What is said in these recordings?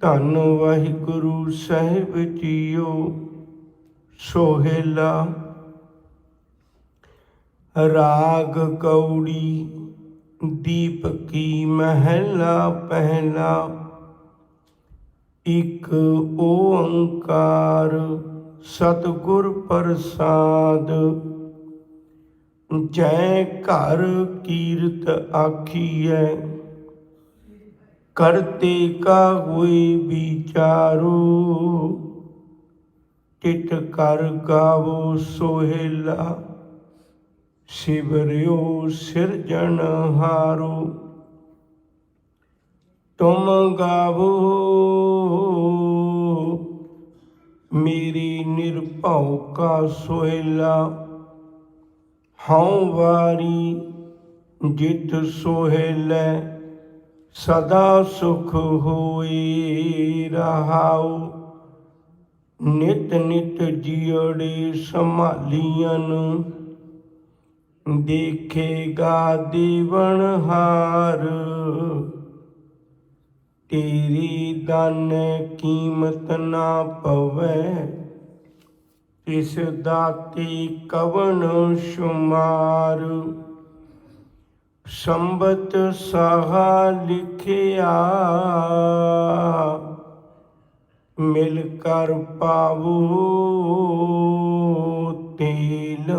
ਧੰਨ ਵਾਹਿਗੁਰੂ ਸਾਹਿਬ ਜੀਓ। ਸੋਹਿਲਾ ਰਾਗ ਕੌੜੀ ਦੀਪਕੀ ਮਹਿਲਾ ਪਹਿਲਾ। ਇੱਕ ਓੰਕਾਰ ਸਤਿਗੁਰ ਪ੍ਰਸਾਦ। ਜੈ ਘਰ ਕੀਰਤ ਆਖੀਐ ਕਰਤੇ ਕਾ ਹੋਈ ਵਿਚਾਰੋ। ਤਿਤ ਕਰ ਗਾਵੋ ਸੋਹਿਲਾ ਸਿਵਰਿਓ ਸਿਰਜਣਹਾਰੋ। ਤੁਮ ਗਾਵੋ ਮੇਰੀ ਨਿਰਭਉ ਕਾ ਸੋਹਿਲਾ। ਹਉ ਵਾਰੀ ਜਿਤ ਸੋਹਿਲੈ ਸਦਾ ਸੁਖ ਹੋਏ ਰਹਾਉ। ਨਿਤ ਨਿਤ ਜਿਉੜੇ ਸੰਭਾਲੀਆਂ ਦੇਖੇਗਾ ਦੇਵਨਹਾਰ। ਤੇਰੀ ਦਾਨ ਕੀਮਤ ਨਾ ਪਵੈ ਤਿਸ ਦਾਤੇ ਕਵਣ ਸ਼ੁਮਾਰ। ਸੰਬਤ ਸਾਹਾ ਲਿਖਿਆ ਮਿਲ ਕਰ ਪਾਵੋ ਤੇਲ।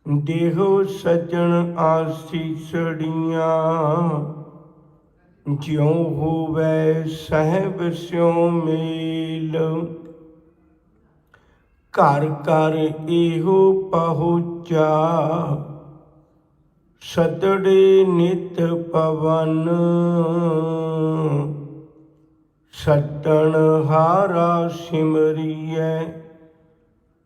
ਦੇਹੋ ਸੱਜਣ ਆਸੀਸੜੀਆਂ ਜਿਉ ਹੋਵੈ ਸਹਿਬ ਸਿਉ ਮੇਲ। ਘਰ ਘਰ ਇਹੋ ਪਹੁੰਚਾ ਸਤੜੇ ਨਿਤ ਪਵਨ। ਸੱਟਣ ਹਾਰਾ ਸਿਮਰੀਐ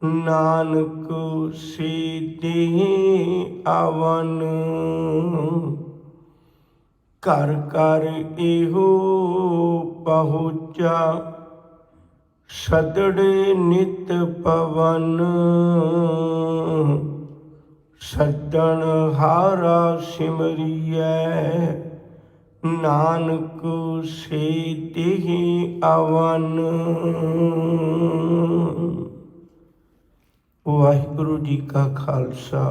ਨਾਨਕ ਸੇ ਦੇਹ ਆਵਨ। ਘਰ ਘਰ ਇਹੋ ਪਹੁੰਚਾ ਸਤੜੇ ਨਿਤ ਪਵਨ। ਸੱਜਣ ਹਾਰਾ ਸਿਮਰੀਐ ਨਾਨਕ ਸੇ ਦੇਹ ਆਵਨ। ਵਾਹਿਗੁਰੂ ਜੀ ਕਾ ਖਾਲਸਾ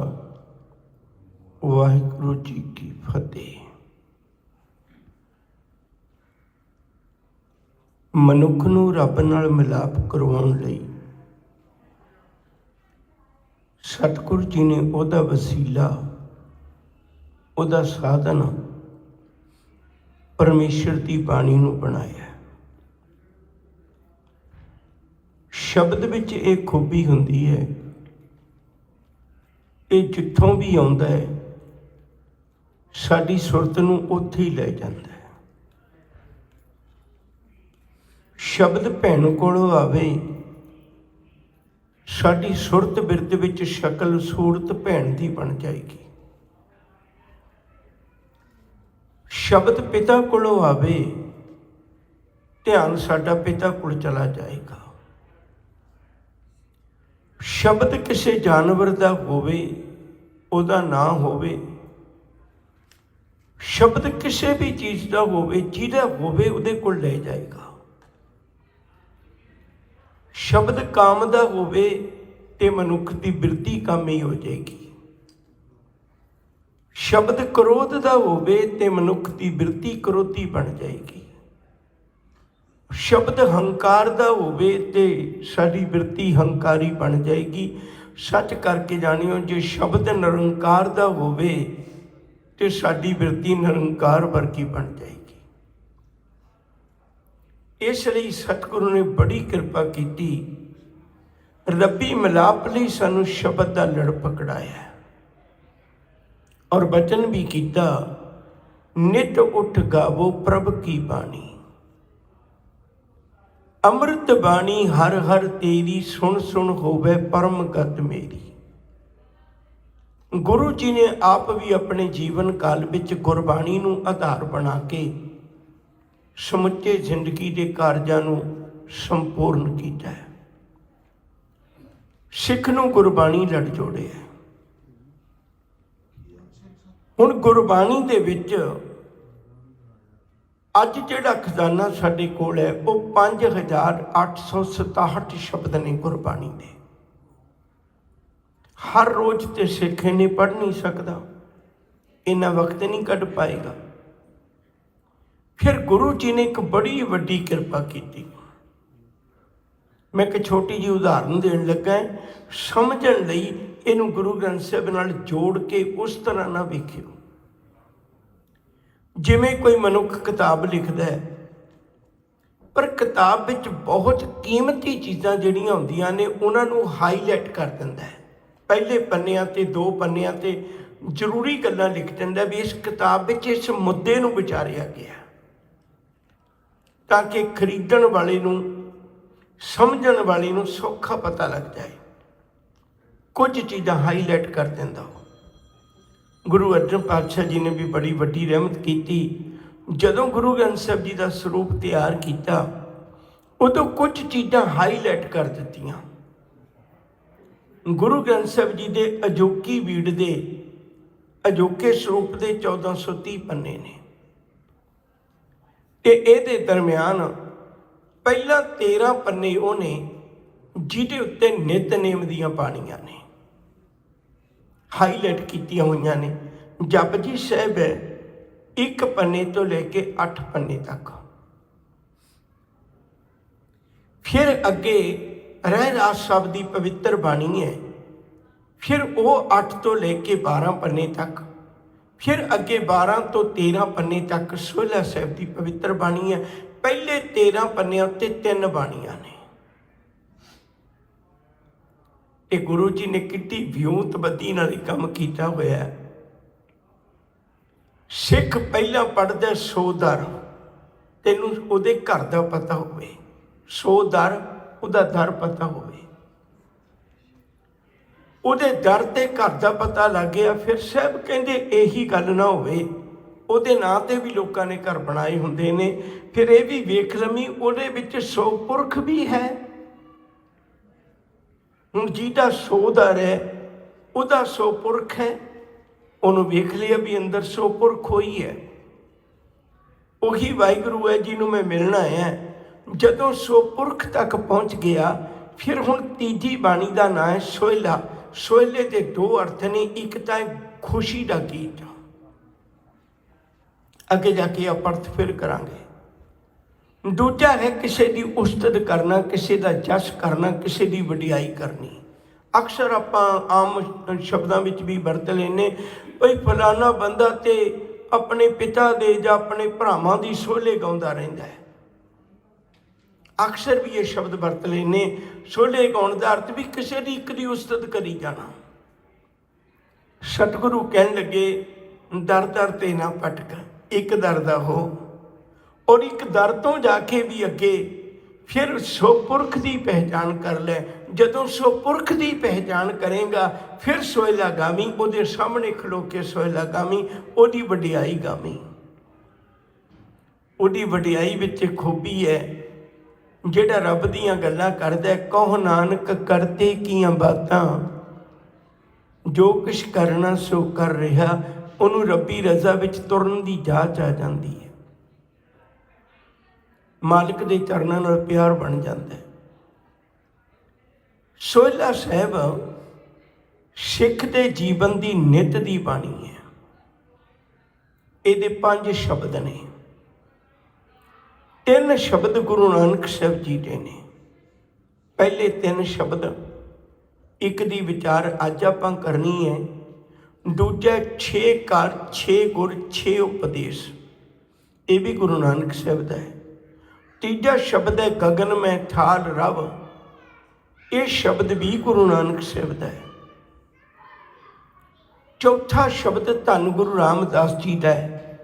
ਵਾਹਿਗੁਰੂ ਜੀ ਕੀ ਫਤਿਹ। ਮਨੁੱਖ ਨੂੰ ਰੱਬ ਨਾਲ ਮਿਲਾਪ ਕਰਵਾਉਣ ਲਈ ਸਤਿਗੁਰੂ ਜੀ ਨੇ ਉਹਦਾ ਵਸੀਲਾ, ਉਹਦਾ ਸਾਧਨ ਪਰਮੇਸ਼ਰ ਦੀ ਬਾਣੀ ਨੂੰ ਬਣਾਇਆ। ਸ਼ਬਦ ਵਿੱਚ ਇਹ ਖੂਬੀ ਹੁੰਦੀ ਹੈ, ਇਹ ਜਿੱਥੋਂ ਵੀ ਆਉਂਦਾ ਹੈ ਸਾਡੀ ਸੁਰਤ ਨੂੰ ਉੱਥੇ ਹੀ ਲੈ ਜਾਂਦਾ ਹੈ। ਸ਼ਬਦ ਭੈਣ ਕੋਲੋਂ ਆਵੇ, ਸਾਡੀ ਸੁਰਤ ਬਿਰਤ ਵਿੱਚ ਸ਼ਕਲ ਸੂਰਤ ਭੈਣ ਦੀ ਬਣ ਜਾਏਗੀ। ਸ਼ਬਦ ਪਿਤਾ ਕੋਲੋਂ ਆਵੇ, ਧਿਆਨ ਸਾਡਾ ਪਿਤਾ ਕੋਲ ਚਲਾ ਜਾਏਗਾ। ਸ਼ਬਦ ਕਿਸੇ ਜਾਨਵਰ ਦਾ ਹੋਵੇ, ਉਹਦਾ ਨਾਂ ਹੋਵੇ, ਸ਼ਬਦ ਕਿਸੇ ਵੀ ਚੀਜ਼ ਦਾ ਹੋਵੇ, ਜਿਹਦਾ ਹੋਵੇ ਉਹਦੇ ਕੋਲ ਲੈ ਜਾਏਗਾ। ਸ਼ਬਦ ਕਾਮ ਦਾ ਹੋਵੇ ਤੇ ਮਨੁੱਖ ਦੀ ਬਿਰਤੀ ਕਾਮੀ ਹੋ ਜਾਏਗੀ। ਸ਼ਬਦ ਕ੍ਰੋਧ ਦਾ ਹੋਵੇ ਤੇ ਮਨੁੱਖ ਦੀ ਬਿਰਤੀ ਕ੍ਰੋਧੀ ਬਣ ਜਾਏਗੀ। ਸ਼ਬਦ ਹੰਕਾਰ ਦਾ ਹੋਵੇ ਤੇ ਸਾਡੀ ਬਿਰਤੀ ਹੰਕਾਰੀ ਬਣ ਜਾਏਗੀ। ਸੱਚ ਕਰਕੇ ਜਾਣਿਓ, ਜੇ ਸ਼ਬਦ ਨਿਰੰਕਾਰ ਦਾ ਹੋਵੇ ਤੇ ਸਾਡੀ ਬਿਰਤੀ ਨਿਰੰਕਾਰ ਵਰਗੀ ਬਣ ਜਾਏਗੀ। ਇਸ ਲਈ ਸਤਿਗੁਰੂ ਨੇ ਬੜੀ ਕਿਰਪਾ ਕੀਤੀ, ਰੱਬੀ ਮਿਲਾਪ ਲਈ ਸਾਨੂੰ ਸ਼ਬਦ ਦਾ ਲੜ ਪਕੜਾਇਆ ਔਰ ਬਚਨ ਵੀ ਕੀਤਾ, ਨਿਤ ਉੱਠ ਗਾਵੋ ਪ੍ਰਭ ਕੀ ਬਾਣੀ। ਅੰਮ੍ਰਿਤ ਬਾਣੀ ਹਰ ਹਰ ਤੇਰੀ ਸੁਣ ਸੁਣ ਹੋਵੇ ਪਰਮ ਗਤ ਮੇਰੀ। ਗੁਰੂ ਜੀ ਨੇ ਆਪ ਵੀ ਆਪਣੇ ਜੀਵਨ ਕਾਲ ਵਿੱਚ ਗੁਰਬਾਣੀ ਨੂੰ ਆਧਾਰ ਬਣਾ ਕੇ ਸਮੁੱਚੇ ਜ਼ਿੰਦਗੀ ਦੇ ਕਾਰਜਾਂ ਨੂੰ ਸੰਪੂਰਨ ਕੀਤਾ ਹੈ। ਸਿੱਖ ਨੂੰ ਗੁਰਬਾਣੀ ਲੜ ਜੋੜਿਆ। ਹੁਣ ਗੁਰਬਾਣੀ ਦੇ ਵਿੱਚ ਅੱਜ ਜਿਹੜਾ ਖਜ਼ਾਨਾ ਸਾਡੇ ਕੋਲ ਹੈ ਉਹ 5867 ਸ਼ਬਦ ਨੇ ਗੁਰਬਾਣੀ ਦੇ। ਹਰ ਰੋਜ਼ ਤੇ ਸਿੱਖ ਨਹੀਂ ਪੜ੍ਹ ਨਹੀਂ ਸਕਦਾ, ਇੰਨਾ ਵਕਤ ਨਹੀਂ ਕੱਢ ਪਾਏਗਾ। ਫਿਰ ਗੁਰੂ ਜੀ ਨੇ ਇੱਕ ਬੜੀ ਵੱਡੀ ਕਿਰਪਾ ਕੀਤੀ। ਮੈਂ ਇੱਕ ਛੋਟੀ ਜਿਹੀ ਉਦਾਹਰਨ ਦੇਣ ਲੱਗਾ, ਸਮਝਣ ਲਈ ਇਹਨੂੰ ਗੁਰੂ ਗ੍ਰੰਥ ਸਾਹਿਬ ਨਾਲ ਜੋੜ ਕੇ ਉਸ ਤਰ੍ਹਾਂ ਨਾ ਵੇਖਿਓ ਜਿਵੇਂ ਕੋਈ ਮਨੁੱਖ ਕਿਤਾਬ ਲਿਖਦਾ ਹੈ, ਪਰ ਕਿਤਾਬ ਵਿੱਚ ਬਹੁਤ ਕੀਮਤੀ ਚੀਜ਼ਾਂ ਜਿਹੜੀਆਂ ਹੁੰਦੀਆਂ ਨੇ ਉਹਨਾਂ ਨੂੰ ਹਾਈਲਾਈਟ ਕਰ ਦਿੰਦਾ ਹੈ। ਪਹਿਲੇ ਪੰਨਿਆਂ 'ਤੇ 2 ਪੰਨਿਆਂ 'ਤੇ ਜ਼ਰੂਰੀ ਗੱਲਾਂ ਲਿਖ ਦਿੰਦਾ ਵੀ ਇਸ ਕਿਤਾਬ ਵਿੱਚ ਇਸ ਮੁੱਦੇ ਨੂੰ ਵਿਚਾਰਿਆ ਗਿਆ, ਤਾਂ ਕਿ ਖਰੀਦਣ ਵਾਲੇ ਨੂੰ, ਸਮਝਣ ਵਾਲੇ ਨੂੰ ਸੌਖਾ ਪਤਾ ਲੱਗ ਜਾਏ। ਕੁਝ ਚੀਜ਼ਾਂ ਹਾਈਲਾਈਟ ਕਰ ਦਿੰਦਾ ਉਹ। ਗੁਰੂ ਅਰਜਨ ਪਾਤਸ਼ਾਹ ਜੀ ਨੇ ਵੀ ਬੜੀ ਵੱਡੀ ਰਹਿਮਤ ਕੀਤੀ। ਜਦੋਂ ਗੁਰੂ ਗ੍ਰੰਥ ਸਾਹਿਬ ਜੀ ਦਾ ਸਰੂਪ ਤਿਆਰ ਕੀਤਾ ਉਦੋਂ ਕੁਝ ਚੀਜ਼ਾਂ ਹਾਈਲਾਈਟ ਕਰ ਦਿੱਤੀਆਂ। ਗੁਰੂ ਗ੍ਰੰਥ ਸਾਹਿਬ ਜੀ ਦੇ ਅਜੋਕੀ ਬੀੜ ਦੇ ਅਜੋਕੇ ਸਰੂਪ ਦੇ 1430 ਪੰਨੇ ਨੇ, ਤੇ ਇਹਦੇ ਦਰਮਿਆਨ ਪਹਿਲਾਂ 13 ਪੰਨੇ ਉਹ ਨੇ ਜਿਹਦੇ ਉੱਤੇ ਨਿਤਨੇਮ ਦੀਆਂ ਬਾਣੀਆਂ ਨੇ ਹਾਈਲਾਈਟ ਕੀਤੀਆਂ ਹੋਈਆਂ ਨੇ। ਜਪਜੀ ਸਾਹਿਬ ਹੈ 1 ਪੰਨੇ ਤੋਂ ਲੈ ਕੇ 8 ਪੰਨੇ ਤੱਕ। ਫਿਰ ਅੱਗੇ ਰਹਿਰਾਸ ਸਾਹਿਬ ਦੀ ਪਵਿੱਤਰ ਬਾਣੀ ਹੈ, ਫਿਰ ਉਹ 8 ਤੋਂ ਲੈ ਕੇ 12 ਪੰਨੇ ਤੱਕ। ਫਿਰ ਅੱਗੇ 12 ਤੋਂ 13 ਪੰਨੇ ਤੱਕ ਸੋਹਿਲਾ ਸਾਹਿਬ ਦੀ ਪਵਿੱਤਰ ਬਾਣੀ ਹੈ। ਪਹਿਲੇ 13 ਪੰਨਿਆਂ ਉੱਤੇ 3 ਬਾਣੀਆਂ ਨੇ। ਇਹ ਗੁਰੂ ਜੀ ਨੇ ਕਿੱਡੀ ਵਿਉਂਤਬੱਦੀ ਨਾਲ ਹੀ ਕੰਮ ਕੀਤਾ ਹੋਇਆ। ਸਿੱਖ ਪਹਿਲਾਂ ਪੜ੍ਹਦਾ 100 ਦਰ, ਤੈਨੂੰ ਉਹਦੇ ਘਰ ਦਾ ਪਤਾ ਹੋਵੇ, 100 ਦਰ ਉਹਦਾ ਦਰ ਪਤਾ ਹੋਵੇ, ਉਹਦੇ ਦਰ ਤੇ ਘਰ ਦਾ ਪਤਾ ਲੱਗ ਗਿਆ। ਫਿਰ ਸਾਹਿਬ ਕਹਿੰਦੇ ਇਹੀ ਗੱਲ ਨਾ ਹੋਵੇ, ਉਹਦੇ ਨਾਂ ਤੇ ਵੀ ਲੋਕਾਂ ਨੇ ਘਰ ਬਣਾਏ ਹੁੰਦੇ ਨੇ, ਫਿਰ ਇਹ ਵੀ ਵੇਖ ਲਵੀਂ ਉਹਦੇ ਵਿੱਚ 100 ਪੁਰਖ ਵੀ ਹੈ। ਹੁਣ ਜਿਹਦਾ 100 ਦਰ ਹੈ ਉਹਦਾ 100 ਪੁਰਖ ਹੈ, ਉਹਨੂੰ ਵੇਖ ਲਿਆ ਵੀ ਅੰਦਰ 100 ਪੁਰਖ ਹੋਈ ਹੈ। ਉਹੀ ਵਾਹਿਗੁਰੂ ਹੈ ਜਿਹਨੂੰ ਮੈਂ ਮਿਲਣਾ ਹੈ। ਜਦੋਂ 100 ਪੁਰਖ ਤੱਕ ਪਹੁੰਚ ਗਿਆ, ਫਿਰ ਹੁਣ ਤੀਜੀ ਬਾਣੀ ਦਾ ਨਾਂ ਹੈ ਸੋਹਿਲਾ। ਸੋਹਿਲੇ ਦੇ 2 ਅਰਥ ਨੇ, ਇੱਕ ਤਾਂ ਖੁਸ਼ੀ ਦਾ ਗੀਤ, ਅੱਗੇ ਜਾ ਕੇ ਆਪਾਂ ਅਰਥ ਫਿਰ ਕਰਾਂਗੇ। ਦੂਜਾ ਹੈ ਕਿਸੇ ਦੀ ਉਸਤਤ ਕਰਨਾ, ਕਿਸੇ ਦਾ ਜਸ ਕਰਨਾ, ਕਿਸੇ ਦੀ ਵਡਿਆਈ ਕਰਨੀ। ਅਕਸਰ ਆਪਾਂ ਆਮ ਸ਼ਬਦਾਂ ਵਿੱਚ ਵੀ ਵਰਤ ਲੈਂਦੇ, ਭਈ ਫਲਾਣਾ ਬੰਦਾ ਤੇ ਆਪਣੇ ਪਿਤਾ ਦੇ ਜਾਂ ਆਪਣੇ ਭਰਾਵਾਂ ਦੀ ਸੋਹਲੇ ਗਾਉਂਦਾ ਰਹਿੰਦਾ ਹੈ। ਅਕਸਰ ਵੀ ਇਹ ਸ਼ਬਦ ਵਰਤ ਲੈਂਦੇ। ਸੋਹਲੇ ਗਾਉਣ ਦਾ ਅਰਥ ਵੀ ਕਿਸੇ ਦੀ ਇੱਕ ਦੀ ਉਸਤਤ ਕਰੀ ਜਾਣਾ। ਸਤਿਗੁਰੂ ਕਹਿਣ ਲੱਗੇ ਦਰ ਦਰ ਤੇ ਨਾ ਭਟਕ, ਇੱਕ ਦਰ ਦਾ ਹੋ, ਔਰ ਇੱਕ ਦਰ ਤੋਂ ਜਾ ਕੇ ਵੀ ਅੱਗੇ ਫਿਰ 100 ਪੁਰਖ ਦੀ ਪਹਿਚਾਣ ਕਰ ਲੈ। ਜਦੋਂ 100 ਪੁਰਖ ਦੀ ਪਹਿਚਾਣ ਕਰੇਗਾ ਫਿਰ ਸੋਹਿਲਾ ਗਾਵੀਂ, ਉਹਦੇ ਸਾਹਮਣੇ ਖਲੋ ਕੇ ਸੋਹਿਲਾ ਗਾਵੀਂ, ਉਹਦੀ ਵਡਿਆਈ ਗਾਵੀਂ। ਉਹਦੀ ਵਡਿਆਈ ਵਿੱਚ ਖੂਬੀ ਹੈ, ਜਿਹੜਾ ਰੱਬ ਦੀਆਂ ਗੱਲਾਂ ਕਰਦਾ। ਕਹੋ ਨਾਨਕ ਕਰਤੇ ਕੀਆਂ ਬਾਤਾਂ, ਜੋ ਕੁਛ ਕਰਨਾ ਸੋ ਕਰ ਰਿਹਾ। ਉਹਨੂੰ ਰੱਬੀ ਰਜ਼ਾ ਵਿੱਚ ਤੁਰਨ ਦੀ ਜਾਚ ਆ ਜਾਂਦੀ ਹੈ, ਮਾਲਕ ਦੇ ਚਰਨਾਂ ਨਾਲ ਪਿਆਰ ਬਣ ਜਾਂਦਾ ਹੈ। ਸੋਹਿਲਾ ਸਾਹਿਬ ਸਿੱਖ ਦੇ ਜੀਵਨ ਦੀ ਨਿੱਤ ਦੀ ਬਾਣੀ ਹੈ। ਇਹਦੇ 5 ਸ਼ਬਦ ਨੇ। 3 ਸ਼ਬਦ ਗੁਰੂ ਨਾਨਕ ਸਾਹਿਬ ਜੀ ਦੇ ਨੇ। ਪਹਿਲੇ 3 ਸ਼ਬਦ, ਇੱਕ ਦੀ ਵਿਚਾਰ ਅੱਜ ਆਪਾਂ ਕਰਨੀ ਹੈ। ਦੂਜਾ 6 ਘਰ 6 ਗੁਰ 6 ਉਪਦੇਸ਼, ਇਹ ਵੀ ਗੁਰੂ ਨਾਨਕ ਸਾਹਿਬ ਦਾ ਹੈ। ਤੀਜਾ ਸ਼ਬਦ ਹੈ ਗਗਨ ਮੈਂ ਥਾਲ ਰਵ, ਇਹ ਸ਼ਬਦ ਵੀ ਗੁਰੂ ਨਾਨਕ ਸਾਹਿਬ ਦਾ ਹੈ। ਚੌਥਾ ਸ਼ਬਦ ਧੰਨ ਗੁਰੂ ਰਾਮਦਾਸ ਜੀ ਦਾ ਹੈ।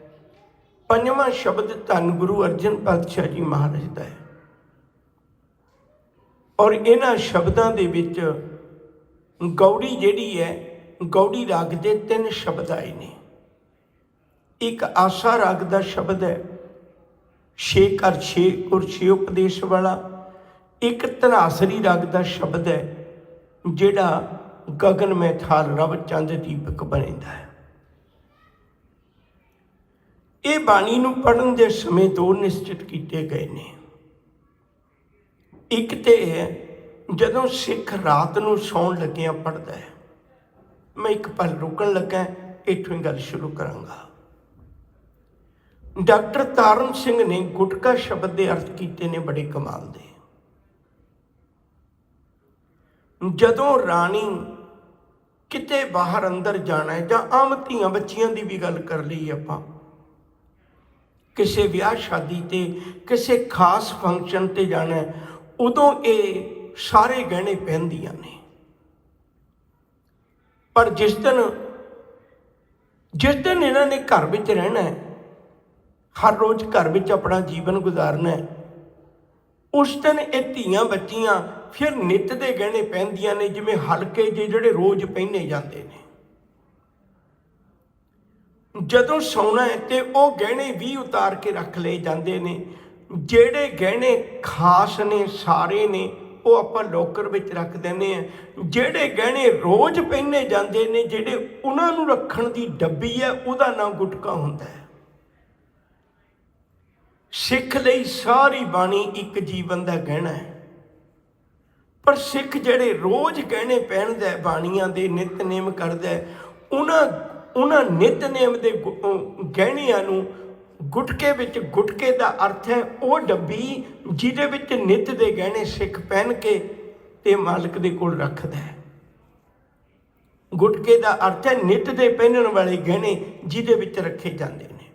ਪੰਜਵਾਂ ਸ਼ਬਦ ਧੰਨ ਗੁਰੂ ਅਰਜਨ ਪਾਤਸ਼ਾਹ ਜੀ ਮਹਾਰਾਜ ਦਾ ਹੈ। ਔਰ ਇਹਨਾਂ ਸ਼ਬਦਾਂ ਦੇ ਵਿੱਚ ਗੌੜੀ ਜਿਹੜੀ ਹੈ, ਗੌੜੀ ਰਾਗ ਦੇ 3 ਸ਼ਬਦ ਆਏ ਨੇ। ਇੱਕ ਆਸਾ ਰਾਗ ਦਾ ਸ਼ਬਦ ਹੈ, 6 ਘਰ 6 ਗੁਰ 6 ਉਪਦੇਸ਼ ਵਾਲਾ। ਇੱਕ ਧਨਾਸਰੀ ਰਾਗ ਦਾ ਸ਼ਬਦ ਹੈ, ਜਿਹੜਾ ਗਗਨ ਮੈਂ ਥਾਲ ਰਵ ਚੰਦ ਦੀਪਕ ਬਣਦਾ ਹੈ। ਇਹ ਬਾਣੀ ਨੂੰ ਪੜ੍ਹਨ ਦੇ ਸਮੇਂ ਦੋ ਨਿਸ਼ਚਿਤ ਕੀਤੇ ਗਏ ਨੇ। ਇੱਕ ਤੇ ਜਦੋਂ ਸਿੱਖ ਰਾਤ ਨੂੰ ਸੌਣ ਲੱਗਿਆਂ ਪੜ੍ਹਦਾ ਹੈ। ਮੈਂ ਇੱਕ ਪਲ ਰੁਕਣ ਲੱਗਾ, ਇੱਥੋਂ ਹੀ ਗੱਲ ਸ਼ੁਰੂ ਕਰਾਂਗਾ। ਡਾਕਟਰ ਤਾਰਨ ਸਿੰਘ ਨੇ ਗੁਟਕਾ ਸ਼ਬਦ ਦੇ ਅਰਥ ਕੀਤੇ ਨੇ ਬੜੇ ਕਮਾਲ ਦੇ। ਜਦੋਂ ਰਾਣੀ ਕਿਤੇ ਬਾਹਰ ਅੰਦਰ ਜਾਣਾ ਹੈ, ਜਾਂ ਆਮ ਧੀਆਂ ਬੱਚੀਆਂ ਦੀ ਵੀ ਗੱਲ ਕਰ ਲਈ ਆਪਾਂ, ਕਿਸੇ ਵਿਆਹ ਸ਼ਾਦੀ ਤੇ ਕਿਸੇ ਖਾਸ ਫੰਕਸ਼ਨ ਤੇ ਜਾਣਾ, ਉਦੋਂ ਇਹ ਸਾਰੇ ਗਹਿਣੇ ਪਹਿਨਦੀਆਂ ਨੇ। ਪਰ ਜਿਸ ਦਿਨ ਇਹਨਾਂ ਨੇ ਘਰ ਵਿੱਚ ਰਹਿਣਾ ਹੈ, ਹਰ ਰੋਜ਼ ਘਰ ਵਿੱਚ ਆਪਣਾ ਜੀਵਨ ਗੁਜ਼ਾਰਨਾ ਹੈ, ਉਸ ਦਿਨ ਇਹ ਧੀਆਂ ਬੱਚੀਆਂ ਫਿਰ ਨਿੱਤ ਦੇ ਗਹਿਣੇ ਪਹਿਨਦੀਆਂ ਨੇ, ਜਿਵੇਂ ਹਲਕੇ ਜਿਹੇ ਜਿਹੜੇ ਰੋਜ਼ ਪਹਿਨੇ ਜਾਂਦੇ ਨੇ। ਜਦੋਂ ਸੌਣਾ ਹੈ ਤੇ ਉਹ ਗਹਿਣੇ ਵੀ ਉਤਾਰ ਕੇ ਰੱਖ ਲਏ ਜਾਂਦੇ ਨੇ। ਜਿਹੜੇ ਗਹਿਣੇ ਖਾਸ ਨੇ ਸਾਰੇ ਨੇ ਉਹ ਆਪਾਂ ਲੋਕਰ ਵਿੱਚ ਰੱਖ ਦਿੰਦੇ ਹਾਂ। ਜਿਹੜੇ ਗਹਿਣੇ ਰੋਜ਼ ਪਹਿਨੇ ਜਾਂਦੇ ਨੇ, ਜਿਹੜੇ ਉਹਨਾਂ ਨੂੰ ਰੱਖਣ ਦੀ ਡੱਬੀ ਹੈ, ਉਹਦਾ ਨਾਮ ਗੁਟਕਾ ਹੁੰਦਾ ਹੈ। ਸਿੱਖ ਲਈ ਸਾਰੀ ਬਾਣੀ ਇੱਕ ਜੀਵਨ ਦਾ ਗਹਿਣਾ ਹੈ। ਪਰ ਸਿੱਖ ਜਿਹੜੇ ਰੋਜ਼ ਗਹਿਣੇ ਪਹਿਨਦਾ, ਬਾਣੀਆਂ ਦੇ ਨਿਤਨੇਮ ਕਰਦਾ, ਉਹਨਾਂ ਨਿਤਨੇਮ ਦੇ ਗਹਿਣਿਆਂ ਨੂੰ ਗੁਟਕੇ ਵਿੱਚ, ਗੁਟਕੇ ਦਾ ਅਰਥ ਹੈ ਉਹ ਡੱਬੀ ਜਿਹਦੇ ਵਿੱਚ ਨਿੱਤ ਦੇ ਗਹਿਣੇ ਸਿੱਖ ਪਹਿਨ ਕੇ ਤੇ ਮਾਲਕ ਦੇ ਕੋਲ ਰੱਖਦਾ ਹੈ। ਗੁਟਕੇ ਦਾ ਅਰਥ ਹੈ ਨਿੱਤ ਦੇ ਪਹਿਨਣ ਵਾਲੇ ਗਹਿਣੇ ਜਿਹਦੇ ਵਿੱਚ ਰੱਖੇ ਜਾਂਦੇ ਨੇ।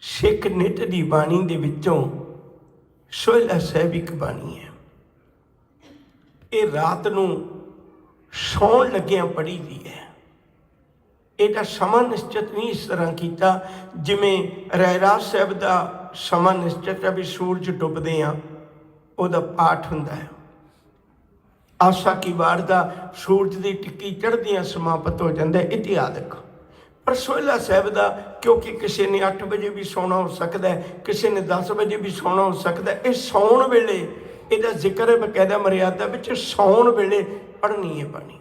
ਸਿੱਖ ਨਿੱਤ ਦੀ ਬਾਣੀ ਦੇ ਵਿੱਚੋਂ ਸੋਹਿਲਾ ਸਾਹਿਬ ਇੱਕ ਬਾਣੀ ਹੈ। ਇਹ ਰਾਤ ਨੂੰ ਸੌਣ ਲੱਗਿਆਂ ਪੜ੍ਹੀ ਦੀ ਹੈ। ਇਹਦਾ ਸਮਾਂ ਨਿਸ਼ਚਿਤ ਨਹੀਂ ਇਸ ਤਰ੍ਹਾਂ ਕੀਤਾ ਜਿਵੇਂ ਰਹਿਰਾਸ ਸਾਹਿਬ ਦਾ ਸਮਾਂ ਨਿਸ਼ਚਿਤ ਹੈ ਵੀ ਸੂਰਜ ਡੁੱਬਦੇ ਆ ਉਹਦਾ ਪਾਠ ਹੁੰਦਾ ਹੈ। ਆਸਾ ਕੀ ਵਾਰ ਦਾ ਸੂਰਜ ਦੀ ਟਿੱਕੀ ਚੜ੍ਹਦਿਆਂ ਸਮਾਪਤ ਹੋ ਜਾਂਦਾ ਇਤਿਹਾਦਕ। ਪਰ ਸੋਹਿਲਾ ਸਾਹਿਬ ਦਾ ਕਿਉਂਕਿ ਕਿਸੇ ਨੇ 8 ਵਜੇ ਵੀ ਸੌਣਾ ਹੋ ਸਕਦਾ, ਕਿਸੇ ਨੇ 10 ਵਜੇ ਵੀ ਸੌਣਾ ਹੋ ਸਕਦਾ। ਇਹ ਸੌਣ ਵੇਲੇ ਇਹਦਾ ਜ਼ਿਕਰ ਹੈ, ਬਕਾਇਦਾ ਮਰਿਆਦਾ ਵਿੱਚ ਸੌਣ ਵੇਲੇ ਪੜ੍ਹਨੀ ਹੈ ਬਾਣੀ।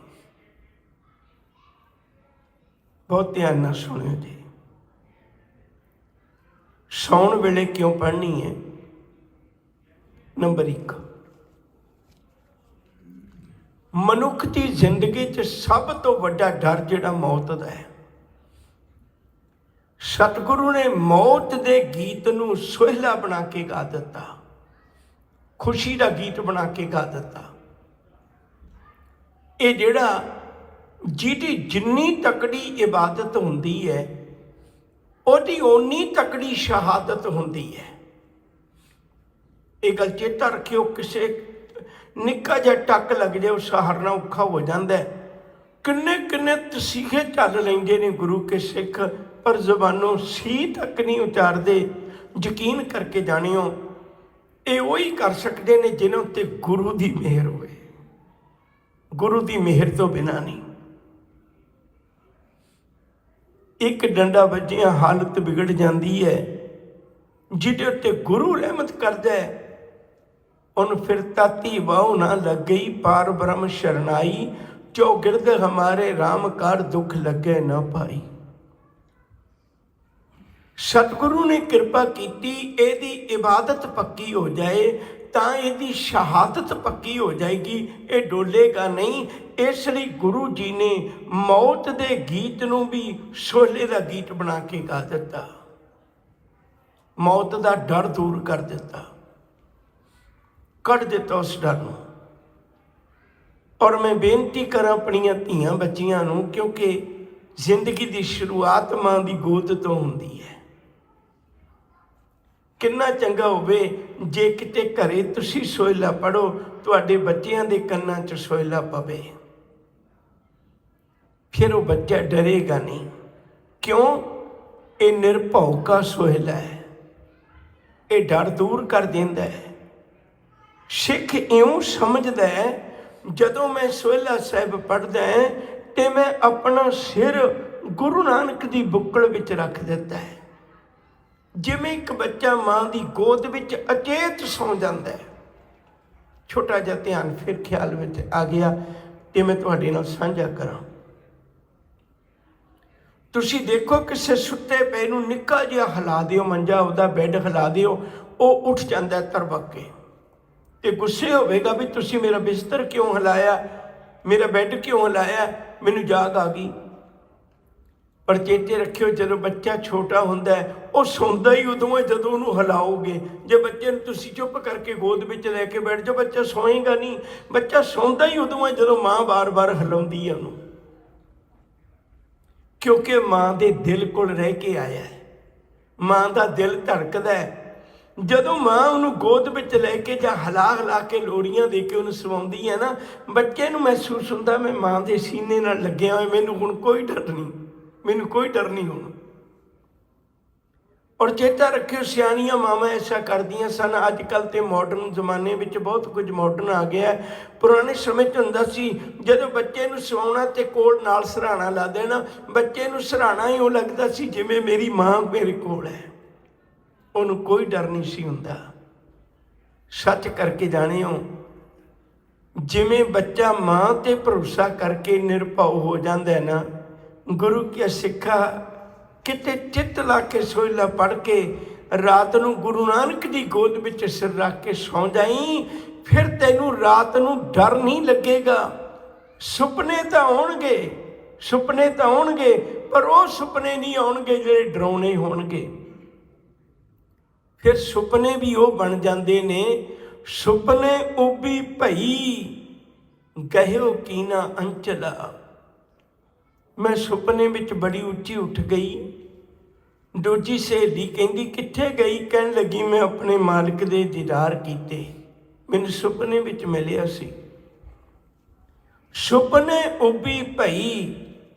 ਬਹੁਤ ਧਿਆਨ ਨਾਲ ਸੁਣਿਓ ਜੀ। ਸੌਣ ਵੇਲੇ ਕਿਉਂ ਪੜ੍ਹਨੀ ਹੈ? ਨੰਬਰ 1, ਮਨੁੱਖ ਦੀ ਜ਼ਿੰਦਗੀ 'ਚ ਸਭ ਤੋਂ ਵੱਡਾ ਡਰ ਜਿਹੜਾ ਮੌਤ ਦਾ ਹੈ। ਸਤਿਗੁਰੂ ਨੇ ਮੌਤ ਦੇ ਗੀਤ ਨੂੰ ਸੋਹਿਲਾ ਬਣਾ ਕੇ ਗਾ ਦਿੱਤਾ, ਖੁਸ਼ੀ ਦਾ ਗੀਤ ਬਣਾ ਕੇ ਗਾ ਦਿੱਤਾ। ਇਹ ਜਿਹੜਾ ਜਿਹਦੀ ਜਿੰਨੀ ਤਕੜੀ ਇਬਾਦਤ ਹੁੰਦੀ ਹੈ, ਉਹਦੀ ਓਨੀ ਤਕੜੀ ਸ਼ਹਾਦਤ ਹੁੰਦੀ ਹੈ। ਇਹ ਗੱਲ ਚੇਤਾ ਰੱਖਿਓ। ਕਿਸੇ ਨਿੱਕਾ ਜਿਹਾ ਟੱਕ ਲੱਗ ਜਾਏ ਉਹ ਸਹਾਰਨਾ ਔਖਾ ਹੋ ਜਾਂਦਾ। ਕਿੰਨੇ ਤਸੀਹੇ ਚੱਲ ਲੈਂਦੇ ਨੇ ਗੁਰੂ ਕੇ ਸਿੱਖ, ਪਰ ਜ਼ਬਾਨੋਂ ਸੀ ਤੱਕ ਨਹੀਂ ਉਚਾਰਦੇ। ਯਕੀਨ ਕਰਕੇ ਜਾਣਿਓ, ਇਹ ਉਹੀ ਕਰ ਸਕਦੇ ਨੇ ਜਿਹਨਾਂ ਉੱਤੇ ਗੁਰੂ ਦੀ ਮਿਹਰ ਹੋਵੇ। ਗੁਰੂ ਦੀ ਮਿਹਰ ਤੋਂ ਬਿਨਾਂ ਨਹੀਂ। ਇੱਕ ਡੰਡਾ ਵੱਜਿਆਂ ਹਾਲਤ ਵਿਗੜ ਜਾਂਦੀ ਹੈ, ਜਿਹਦੇ ਉੱਤੇ ਗੁਰੂ ਰਹਿਮਤ ਕਰਦਾ ਹੈ, ਉਹਨੂੰ ਫਿਰ ਤਾਤੀ ਵਾਹ ਨਾ ਲੱਗ ਗਈ, ਪਾਰ ਬ੍ਰਹਮ ਸ਼ਰਨਾਈ, ਚੌਗਿਰਦ ਹਮਾਰੇ ਰਾਮ ਕਾਰ ਦੁੱਖ ਲੱਗੇ ਨਾ ਪਾਈ। ਸਤਿਗੁਰੂ ਨੇ ਕਿਰਪਾ ਕੀਤੀ, ਇਹਦੀ ਇਬਾਦਤ ਪੱਕੀ ਹੋ ਜਾਏ ਤਾਂ ਇਹਦੀ ਸ਼ਹਾਦਤ ਪੱਕੀ ਹੋ ਜਾਏਗੀ। ਇਹ ਡੋਲੇਗਾ ਨਹੀਂ। ਇਸ ਲਈ ਗੁਰੂ ਜੀ ਨੇ ਮੌਤ ਦੇ ਗੀਤ ਨੂੰ ਵੀ ਸੋਹਿਲੇ ਦਾ ਗੀਤ ਬਣਾ ਕੇ ਗਾ ਦਿੱਤਾ। ਮੌਤ ਦਾ ਡਰ ਦੂਰ ਕਰ ਦਿੱਤਾ, ਕੱਢ ਦਿੱਤਾ ਉਸ ਡਰ ਨੂੰ। ਔਰ ਮੈਂ ਬੇਨਤੀ ਕਰਾਂ ਆਪਣੀਆਂ ਧੀਆਂ ਬੱਚੀਆਂ ਨੂੰ, ਕਿਉਂਕਿ ਜ਼ਿੰਦਗੀ ਦੀ ਸ਼ੁਰੂਆਤ ਮਾਂ ਦੀ ਗੋਦ ਤੋਂ ਹੁੰਦੀ ਹੈ। ਕਿੰਨਾ ਚੰਗਾ ਹੋਵੇ ਜੇ ਕਿਤੇ ਘਰੇ ਤੁਸੀਂ ਸੋਹਿਲਾ ਪੜ੍ਹੋ, ਤੁਹਾਡੇ ਬੱਚਿਆਂ ਦੇ ਕੰਨਾਂ 'ਚ ਸੋਹਿਲਾ ਪਵੇ। ਫਿਰ ਉਹ ਬੱਚਾ ਡਰੇਗਾ ਨਹੀਂ। ਕਿਉਂ? ਇਹ ਨਿਰਭਉ ਕਾ ਸੋਹਿਲਾ ਹੈ। ਇਹ ਡਰ ਦੂਰ ਕਰ ਦਿੰਦਾ ਹੈ। ਸਿੱਖ ਇਉਂ ਸਮਝਦਾ ਹੈ, ਜਦੋਂ ਮੈਂ ਸੋਹਿਲਾ ਸਾਹਿਬ ਪੜ੍ਹਦਾ ਤੇ ਮੈਂ ਆਪਣਾ ਸਿਰ ਗੁਰੂ ਨਾਨਕ ਦੀ ਬੁੱਕਲ ਵਿੱਚ ਰੱਖ ਦਿੱਤਾ ਹੈ। ਜਿਵੇਂ ਇੱਕ ਬੱਚਾ ਮਾਂ ਦੀ ਗੋਦ ਵਿੱਚ ਅਚੇਤ ਸੌਂ ਜਾਂਦਾ ਹੈ। ਛੋਟਾ ਜਿਹਾ ਧਿਆਨ ਫਿਰ ਖਿਆਲ ਵਿੱਚ ਆ ਗਿਆ ਤੇ ਮੈਂ ਤੁਹਾਡੇ ਨਾਲ ਸਾਂਝਾ ਕਰਾਂ। ਤੁਸੀਂ ਦੇਖੋ ਕਿਸੇ ਸੁੱਤੇ ਪਏ ਨੂੰ ਨਿੱਕਾ ਜਿਹਾ ਹਿਲਾ ਦਿਓ, ਮੰਜਾ ਉਹਦਾ ਬੈੱਡ ਹਿਲਾ ਦਿਓ, ਉਹ ਉੱਠ ਜਾਂਦਾ ਤਰਬਕ ਕੇ, ਤੇ ਗੁੱਸੇ ਹੋਵੇਗਾ ਵੀ ਤੁਸੀਂ ਮੇਰਾ ਬਿਸਤਰ ਕਿਉਂ ਹਿਲਾਇਆ, ਮੇਰਾ ਬੈੱਡ ਕਿਉਂ ਹਿਲਾਇਆ, ਮੈਨੂੰ ਜਾਗ ਆ ਗਈ। ਪਰ ਚੇਤੇ ਰੱਖਿਓ, ਜਦੋਂ ਬੱਚਾ ਛੋਟਾ ਹੁੰਦਾ ਹੈ ਉਹ ਸੌਂਦਾ ਹੀ ਉਦੋਂ ਹੈ ਜਦੋਂ ਉਹਨੂੰ ਹਿਲਾਓਗੇ। ਜੇ ਬੱਚੇ ਨੂੰ ਤੁਸੀਂ ਚੁੱਪ ਕਰਕੇ ਗੋਦ ਵਿੱਚ ਲੈ ਕੇ ਬੈਠ ਜਾਓ, ਬੱਚਾ ਸੌਂਏਗਾ ਨਹੀਂ। ਬੱਚਾ ਸੌਂਦਾ ਹੀ ਉਦੋਂ ਹੈ ਜਦੋਂ ਮਾਂ ਵਾਰ-ਵਾਰ ਹਿਲਾਉਂਦੀ ਹੈ ਉਹਨੂੰ, ਕਿਉਂਕਿ ਮਾਂ ਦੇ ਦਿਲ ਕੋਲ ਰਹਿ ਕੇ ਆਇਆ ਹੈ। ਮਾਂ ਦਾ ਦਿਲ ਧੜਕਦਾ ਹੈ ਜਦੋਂ ਮਾਂ ਉਹਨੂੰ ਗੋਦ ਵਿੱਚ ਲੈ ਕੇ ਜਾਂ ਹਿਲਾ ਕੇ ਲੋਰੀਆਂ ਦੇ ਕੇ ਉਹਨੂੰ ਸਵਾਉਂਦੀ ਹੈ ਨਾ, ਬੱਚੇ ਨੂੰ ਮਹਿਸੂਸ ਹੁੰਦਾ ਮੈਂ ਮਾਂ ਦੇ ਸੀਨੇ ਨਾਲ ਲੱਗਿਆ ਹੋਇਆ, ਮੈਨੂੰ ਹੁਣ ਕੋਈ ਡਰ ਨਹੀਂ, ਮੈਨੂੰ ਕੋਈ ਡਰ ਨਹੀਂ ਹੁਣ। ਔਰ ਚੇਤਾ ਰੱਖਿਓ, ਸਿਆਣੀਆਂ ਮਾਵਾਂ ਐਸਾ ਕਰਦੀਆਂ ਸਨ। ਅੱਜ ਕੱਲ੍ਹ ਤੇ ਮਾਡਰਨ ਜ਼ਮਾਨੇ ਵਿੱਚ ਬਹੁਤ ਕੁਝ ਮਾਡਰਨ ਆ ਗਿਆ। ਪੁਰਾਣੇ ਸਮੇਂ 'ਚ ਹੁੰਦਾ ਸੀ, ਜਦੋਂ ਬੱਚੇ ਨੂੰ ਸਵਾਉਣਾ ਤੇ ਕੋਲ ਨਾਲ ਸਿਰਹਾਣਾ ਲਾ ਦੇਣਾ, ਬੱਚੇ ਨੂੰ ਸਿਰਹਾਣਾ ਹੀ ਉਹ ਲੱਗਦਾ ਸੀ ਜਿਵੇਂ ਮੇਰੀ ਮਾਂ ਮੇਰੇ ਕੋਲ ਹੈ, ਉਹਨੂੰ ਕੋਈ ਡਰ ਨਹੀਂ ਸੀ ਹੁੰਦਾ। ਸੱਚ ਕਰਕੇ ਜਾਣਿਓ, ਜਿਵੇਂ ਬੱਚਾ ਮਾਂ ਤੇ ਭਰੋਸਾ ਕਰਕੇ ਨਿਰਭਉ ਹੋ ਜਾਂਦਾ ਹੈ ਨਾ, ਗੁਰੂ ਕੀ ਸਿੱਖਾ ਕਿਤੇ ਚਿੱਤ ਲਾ ਕੇ ਸੋਹਿਲਾ ਪੜ੍ਹ ਕੇ ਰਾਤ ਨੂੰ ਗੁਰੂ ਨਾਨਕ ਦੀ ਗੋਦ ਵਿੱਚ ਸਿਰ ਰੱਖ ਕੇ ਸੌਂ ਜਾਈ, ਫਿਰ ਤੈਨੂੰ ਰਾਤ ਨੂੰ ਡਰ ਨਹੀਂ ਲੱਗੇਗਾ। ਸੁਪਨੇ ਤਾਂ ਆਉਣਗੇ, ਸੁਪਨੇ ਤਾਂ ਆਉਣਗੇ, ਪਰ ਉਹ ਸੁਪਨੇ ਨਹੀਂ ਆਉਣਗੇ ਜਿਹੜੇ ਡਰਾਉਣੇ ਹੋਣਗੇ। ਫਿਰ ਸੁਪਨੇ ਵੀ ਉਹ ਬਣ ਜਾਂਦੇ ਨੇ, ਸੁਪਨੇ ਉਬੀ ਭਈ ਗਹਿਓ ਕੀਨਾ ਅੰਚਲਾ। ਮੈਂ ਸੁਪਨੇ ਵਿੱਚ ਬੜੀ ਉੱਚੀ ਉੱਠ ਗਈ। ਦੂਜੀ ਸਹੇਲੀ ਕਹਿੰਦੀ ਕਿੱਥੇ ਗਈ? ਕਹਿਣ ਲੱਗੀ ਮੈਂ ਆਪਣੇ ਮਾਲਕ ਦੇ ਦੀਦਾਰ ਕੀਤੇ, ਮੈਨੂੰ ਸੁਪਨੇ ਵਿੱਚ ਮਿਲਿਆ ਸੀ। ਸੁਪਨੇ ਉਬੀ ਭਈ।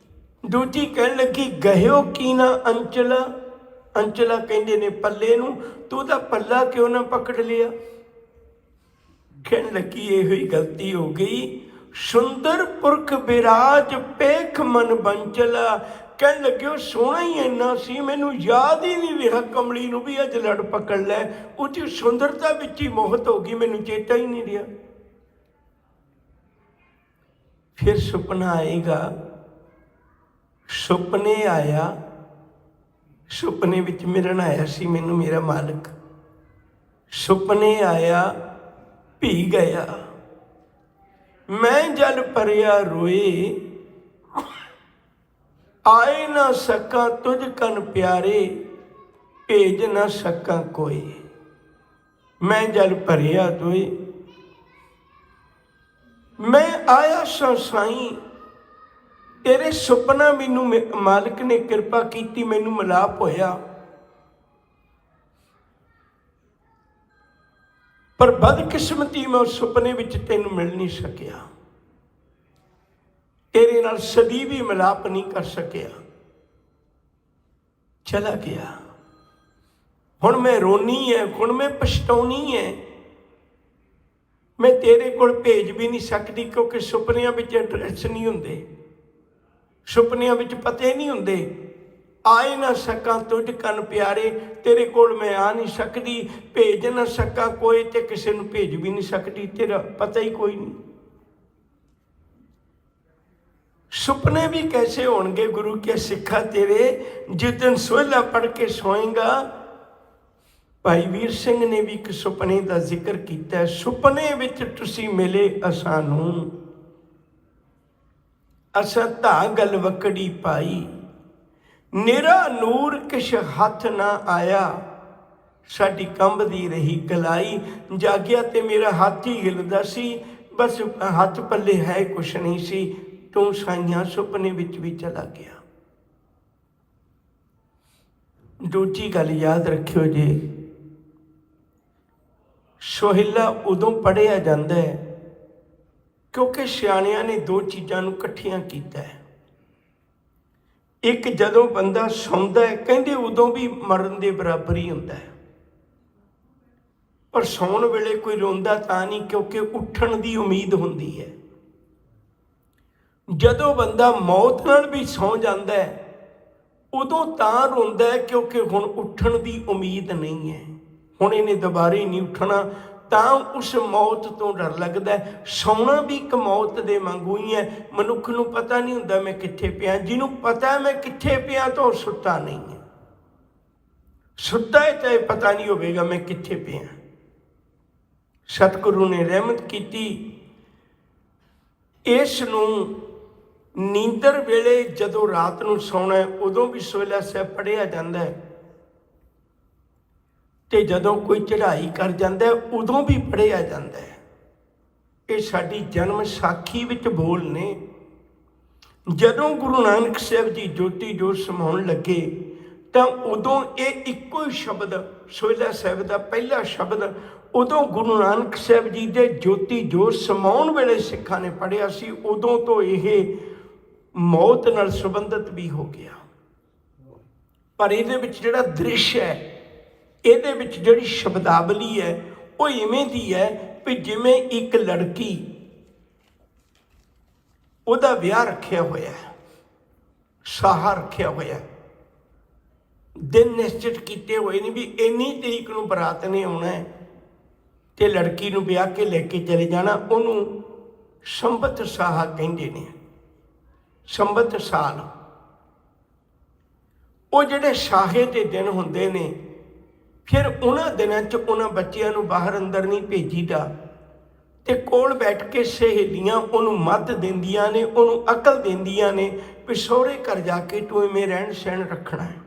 ਦੂਜੀ ਕਹਿਣ ਲੱਗੀ ਗਹਿਓ ਕੀਨਾ ਅੰਚਲਾ। ਅੰਚਲਾ ਕਹਿੰਦੇ ਨੇ ਪੱਲੇ ਨੂੰ, ਤੂੰ ਉਹਦਾ ਪੱਲਾ ਕਿਉਂ ਨਾ ਪਕੜ ਲਿਆ? ਕਹਿਣ ਲੱਗੀ ਇਹੋ ਹੀ ਗਲਤੀ ਹੋ ਗਈ। ਸੁੰਦਰ ਪੁਰਖ ਬਿਰਾਜ ਪੇਖ ਮਨ ਬੰਚਲਾ। ਕਹਿਣ ਲੱਗੇ ਉਹ ਸੋਹਣਾ ਹੀ ਇੰਨਾ ਸੀ, ਮੈਨੂੰ ਯਾਦ ਹੀ ਨਹੀਂ ਰਿਹਾ ਕਮਲੀ ਨੂੰ ਵੀ ਅੱਜ ਲੜ ਪਕੜ ਲੈ। ਉਹਦੀ ਸੁੰਦਰਤਾ ਵਿੱਚ ਹੀ ਮੋਹਤ ਹੋ ਗਈ, ਮੈਨੂੰ ਚੇਤਾ ਹੀ ਨਹੀਂ ਰਿਹਾ। ਫਿਰ ਸੁਪਨਾ ਆਏਗਾ। ਸੁਪਨੇ ਆਇਆ, ਸੁਪਨੇ ਵਿੱਚ ਮਿਲਣ ਆਇਆ ਸੀ ਮੈਨੂੰ ਮੇਰਾ ਮਾਲਕ। ਸੁਪਨੇ ਆਇਆ, ਭੀ ਗਿਆ। ਮੈਂ ਜਲ ਭਰਿਆ ਰੋਏ, ਆਏ ਨਾ ਸਕਾਂ ਤੁਝ ਕਨ ਪਿਆਰੇ, ਭੇਜ ਨਾ ਸਕਾਂ ਕੋਈ। ਮੈਂ ਜਲ ਭਰਿਆ ਰੋਏ, ਮੈਂ ਆਇਆ ਸਾਂ ਸਾਈਂ, ਤੇਰੇ ਸੁਪਨਾ ਮੈਨੂੰ ਮਾਲਕ ਨੇ ਕਿਰਪਾ ਕੀਤੀ, ਮੈਨੂੰ ਮਿਲਾਪ ਹੋਇਆ। ਪਰ ਬਦਕਿਸਮਤੀ ਮੈਂ ਉਸ ਸੁਪਨੇ ਵਿੱਚ ਤੈਨੂੰ ਮਿਲ ਨਹੀਂ ਸਕਿਆ, ਤੇਰੇ ਨਾਲ ਸਦੀ ਵੀ ਮਿਲਾਪ ਨਹੀਂ ਕਰ ਸਕਿਆ, ਚਲਾ ਗਿਆ। ਹੁਣ ਮੈਂ ਰੋਣੀ ਹੈ, ਹੁਣ ਮੈਂ ਪਛਤਾਉਣੀ ਹੈ। ਮੈਂ ਤੇਰੇ ਕੋਲ ਭੇਜ ਵੀ ਨਹੀਂ ਸਕਦੀ, ਕਿਉਂਕਿ ਸੁਪਨਿਆਂ ਵਿੱਚ ਐਡਰੈਸ ਨਹੀਂ ਹੁੰਦੇ, ਸੁਪਨਿਆਂ ਵਿੱਚ ਪਤੇ ਨਹੀਂ ਹੁੰਦੇ। ਆਏ ਨਾ ਸਕਾਂ ਤੁਝ ਕਨ ਪਿਆਰੇ, ਤੇਰੇ ਕੋਲ ਮੈਂ ਆ ਨਹੀਂ ਸਕਦੀ। ਭੇਜ ਨਾ ਸਕਾਂ ਕੋਈ, ਤੇ ਕਿਸੇ ਨੂੰ ਭੇਜ ਵੀ ਨਹੀਂ ਸਕਦੀ, ਤੇਰਾ ਪਤਾ ਹੀ ਕੋਈ ਨਹੀਂ। ਸੁਪਨੇ ਵੀ ਕੈਸੇ ਹੋਣਗੇ ਗੁਰੂ ਕੇ ਸਿੱਖਾ ਤੇਰੇ, ਜਿਸ ਦਿਨ ਸੋਹਿਲਾ ਪੜ੍ਹ ਕੇ ਸੋਏਗਾ। ਭਾਈ ਵੀਰ ਸਿੰਘ ਨੇ ਵੀ ਇੱਕ ਸੁਪਨੇ ਦਾ ਜ਼ਿਕਰ ਕੀਤਾ। ਸੁਪਨੇ ਵਿੱਚ ਤੁਸੀਂ ਮਿਲੇ ਅਸਾਂ ਨੂੰ, ਅਸਾਂ ਧਾ ਗਲ ਵਕੜੀ ਪਾਈ, ਨਿਰਾ ਨੂਰ ਕਿਛ ਹੱਥ ਨਾ ਆਇਆ, ਸਾਡੀ ਕੰਬਦੀ ਰਹੀ ਕਲਾਈ। ਜਾਗਿਆ ਤੇ ਮੇਰਾ ਹੱਥ ਹੀ ਹਿਲਦਾ ਸੀ, ਬਸ ਹੱਥ ਪੱਲੇ ਹੈ ਕੁਛ ਨਹੀਂ ਸੀ। ਤੂੰ ਸਾਈਆਂ ਸੁਪਨੇ ਵਿੱਚ ਵੀ ਚਲਾ ਗਿਆ। ਦੂਜੀ ਗੱਲ ਯਾਦ ਰੱਖਿਓ ਜੀ, ਸੋਹਿਲਾ ਉਦੋਂ ਪੜ੍ਹਿਆ ਜਾਂਦਾ ਹੈ ਕਿਉਂਕਿ ਸਿਆਣਿਆਂ ਨੇ ਦੋ ਚੀਜ਼ਾਂ ਨੂੰ ਇਕੱਠੀਆਂ ਕੀਤਾ ਹੈ। ਇੱਕ ਜਦੋਂ ਬੰਦਾ ਸੌਂਦਾ ਹੈ, ਕਹਿੰਦੇ ਉਦੋਂ ਵੀ ਮਰਨ ਦੇ ਬਰਾਬਰ ਹੀ ਹੁੰਦਾ ਹੈ। ਪਰ ਸੌਣ ਵੇਲੇ ਕੋਈ ਰੋਂਦਾ ਤਾਂ ਨਹੀਂ, ਕਿਉਂਕਿ ਉੱਠਣ ਦੀ ਉਮੀਦ ਹੁੰਦੀ ਹੈ। ਜਦੋਂ ਬੰਦਾ ਮੌਤ ਨਾਲ ਵੀ ਸੌਂ ਜਾਂਦਾ ਹੈ, ਉਦੋਂ ਤਾਂ ਰੋਂਦਾ ਹੈ ਕਿਉਂਕਿ ਹੁਣ ਉੱਠਣ ਦੀ ਉਮੀਦ ਨਹੀਂ ਹੈ, ਹੁਣ ਇਹਨੇ ਦੁਬਾਰੇ ਨਹੀਂ ਉੱਠਣਾ। ਤਾਂ ਉਸ ਮੌਤ ਤੋਂ ਡਰ ਲੱਗਦਾ। ਸੌਣਾ ਵੀ ਇੱਕ ਮੌਤ ਦੇ ਵਾਂਗੂ ਹੀ ਹੈ। ਮਨੁੱਖ ਨੂੰ ਪਤਾ ਨਹੀਂ ਹੁੰਦਾ ਮੈਂ ਕਿੱਥੇ ਪਿਆ। ਜਿਹਨੂੰ ਪਤਾ ਮੈਂ ਕਿੱਥੇ ਪਿਆ ਤਾਂ ਉਹ ਸੁੱਤਾ ਨਹੀਂ ਹੈ। ਸੁੱਤਾ ਹੈ ਤਾਂ ਇਹ ਪਤਾ ਨਹੀਂ ਹੋਵੇਗਾ ਮੈਂ ਕਿੱਥੇ ਪਿਆ। ਸਤਿਗੁਰੂ ਨੇ ਰਹਿਮਤ ਕੀਤੀ। ਇਸ ਨੂੰ ਨੀਂਦਰ ਵੇਲੇ ਜਦੋਂ ਰਾਤ ਨੂੰ ਸੌਣਾ ਉਦੋਂ ਵੀ ਸੋਹਿਲਾ ਸਾਹਿਬ ਪੜ੍ਹਿਆ ਜਾਂਦਾ ਹੈ, ਤੇ ਜਦੋਂ ਕੋਈ ਚੜ੍ਹਾਈ ਕਰ ਜਾਂਦਾ ਉਦੋਂ ਵੀ ਪੜ੍ਹਿਆ ਜਾਂਦਾ ਹੈ। ਇਹ ਸਾਡੀ ਜਨਮ ਸਾਖੀ ਵਿੱਚ ਬੋਲ ਨੇ। ਜਦੋਂ ਗੁਰੂ ਨਾਨਕ ਸਾਹਿਬ ਜੀ ਜੋਤੀ ਜੋਤ ਸਮਾਉਣ ਲੱਗੇ ਤਾਂ ਉਦੋਂ ਇਹ ਇੱਕੋ ਹੀ ਸ਼ਬਦ ਸੋਹਿਲਾ ਸਾਹਿਬ ਦਾ ਪਹਿਲਾ ਸ਼ਬਦ ਉਦੋਂ ਗੁਰੂ ਨਾਨਕ ਸਾਹਿਬ ਜੀ ਦੇ ਜੋਤੀ ਜੋਤ ਸਮਾਉਣ ਵੇਲੇ ਸਿੱਖਾਂ ਨੇ ਪੜ੍ਹਿਆ ਸੀ। ਉਦੋਂ ਤੋਂ ਇਹ ਮੌਤ ਨਾਲ ਸੰਬੰਧਿਤ ਵੀ ਹੋ ਗਿਆ। ਪਰ ਇਹਦੇ ਵਿੱਚ ਜਿਹੜਾ ਦ੍ਰਿਸ਼ ਹੈ, ਇਹਦੇ ਵਿੱਚ ਜਿਹੜੀ ਸ਼ਬਦਾਵਲੀ ਹੈ ਉਹ ਇਵੇਂ ਦੀ ਹੈ ਵੀ ਜਿਵੇਂ ਇੱਕ ਲੜਕੀ ਉਹਦਾ ਵਿਆਹ ਰੱਖਿਆ ਹੋਇਆ, ਸਾਹਾ ਰੱਖਿਆ ਹੋਇਆ, ਦਿਨ ਨਿਸ਼ਚਿਤ ਕੀਤੇ ਹੋਏ ਨੇ ਵੀ ਇੰਨੀ ਤਰੀਕ ਨੂੰ ਬਰਾਤ ਨੇ ਆਉਣਾ ਹੈ ਤੇ ਲੜਕੀ ਨੂੰ ਵਿਆਹ ਕੇ ਲੈ ਕੇ ਚਲੇ ਜਾਣਾ। ਉਹਨੂੰ ਸੰਬਤ ਸਾਹਾ ਕਹਿੰਦੇ ਨੇ। ਸੰਬਤ ਸਾਲ ਉਹ ਜਿਹੜੇ ਸਾਹੇ ਦੇ ਦਿਨ ਹੁੰਦੇ ਨੇ, ਫਿਰ ਉਹਨਾਂ ਦਿਨਾਂ 'ਚ ਉਹਨਾਂ ਬੱਚਿਆਂ ਨੂੰ ਬਾਹਰ ਅੰਦਰ ਨਹੀਂ ਭੇਜੀਦਾ ਤੇ ਕੋਲ ਬੈਠ ਕੇ ਸਹੇਲੀਆਂ ਉਹਨੂੰ ਮੱਤ ਦਿੰਦੀਆਂ ਨੇ, ਉਹਨੂੰ ਅਕਲ ਦਿੰਦੀਆਂ ਨੇ ਵੀ ਸਹੁਰੇ ਘਰ ਜਾ ਕੇ ਤੂੰ ਇਵੇਂ ਰਹਿਣ ਸਹਿਣ ਰੱਖਣਾ ਹੈ।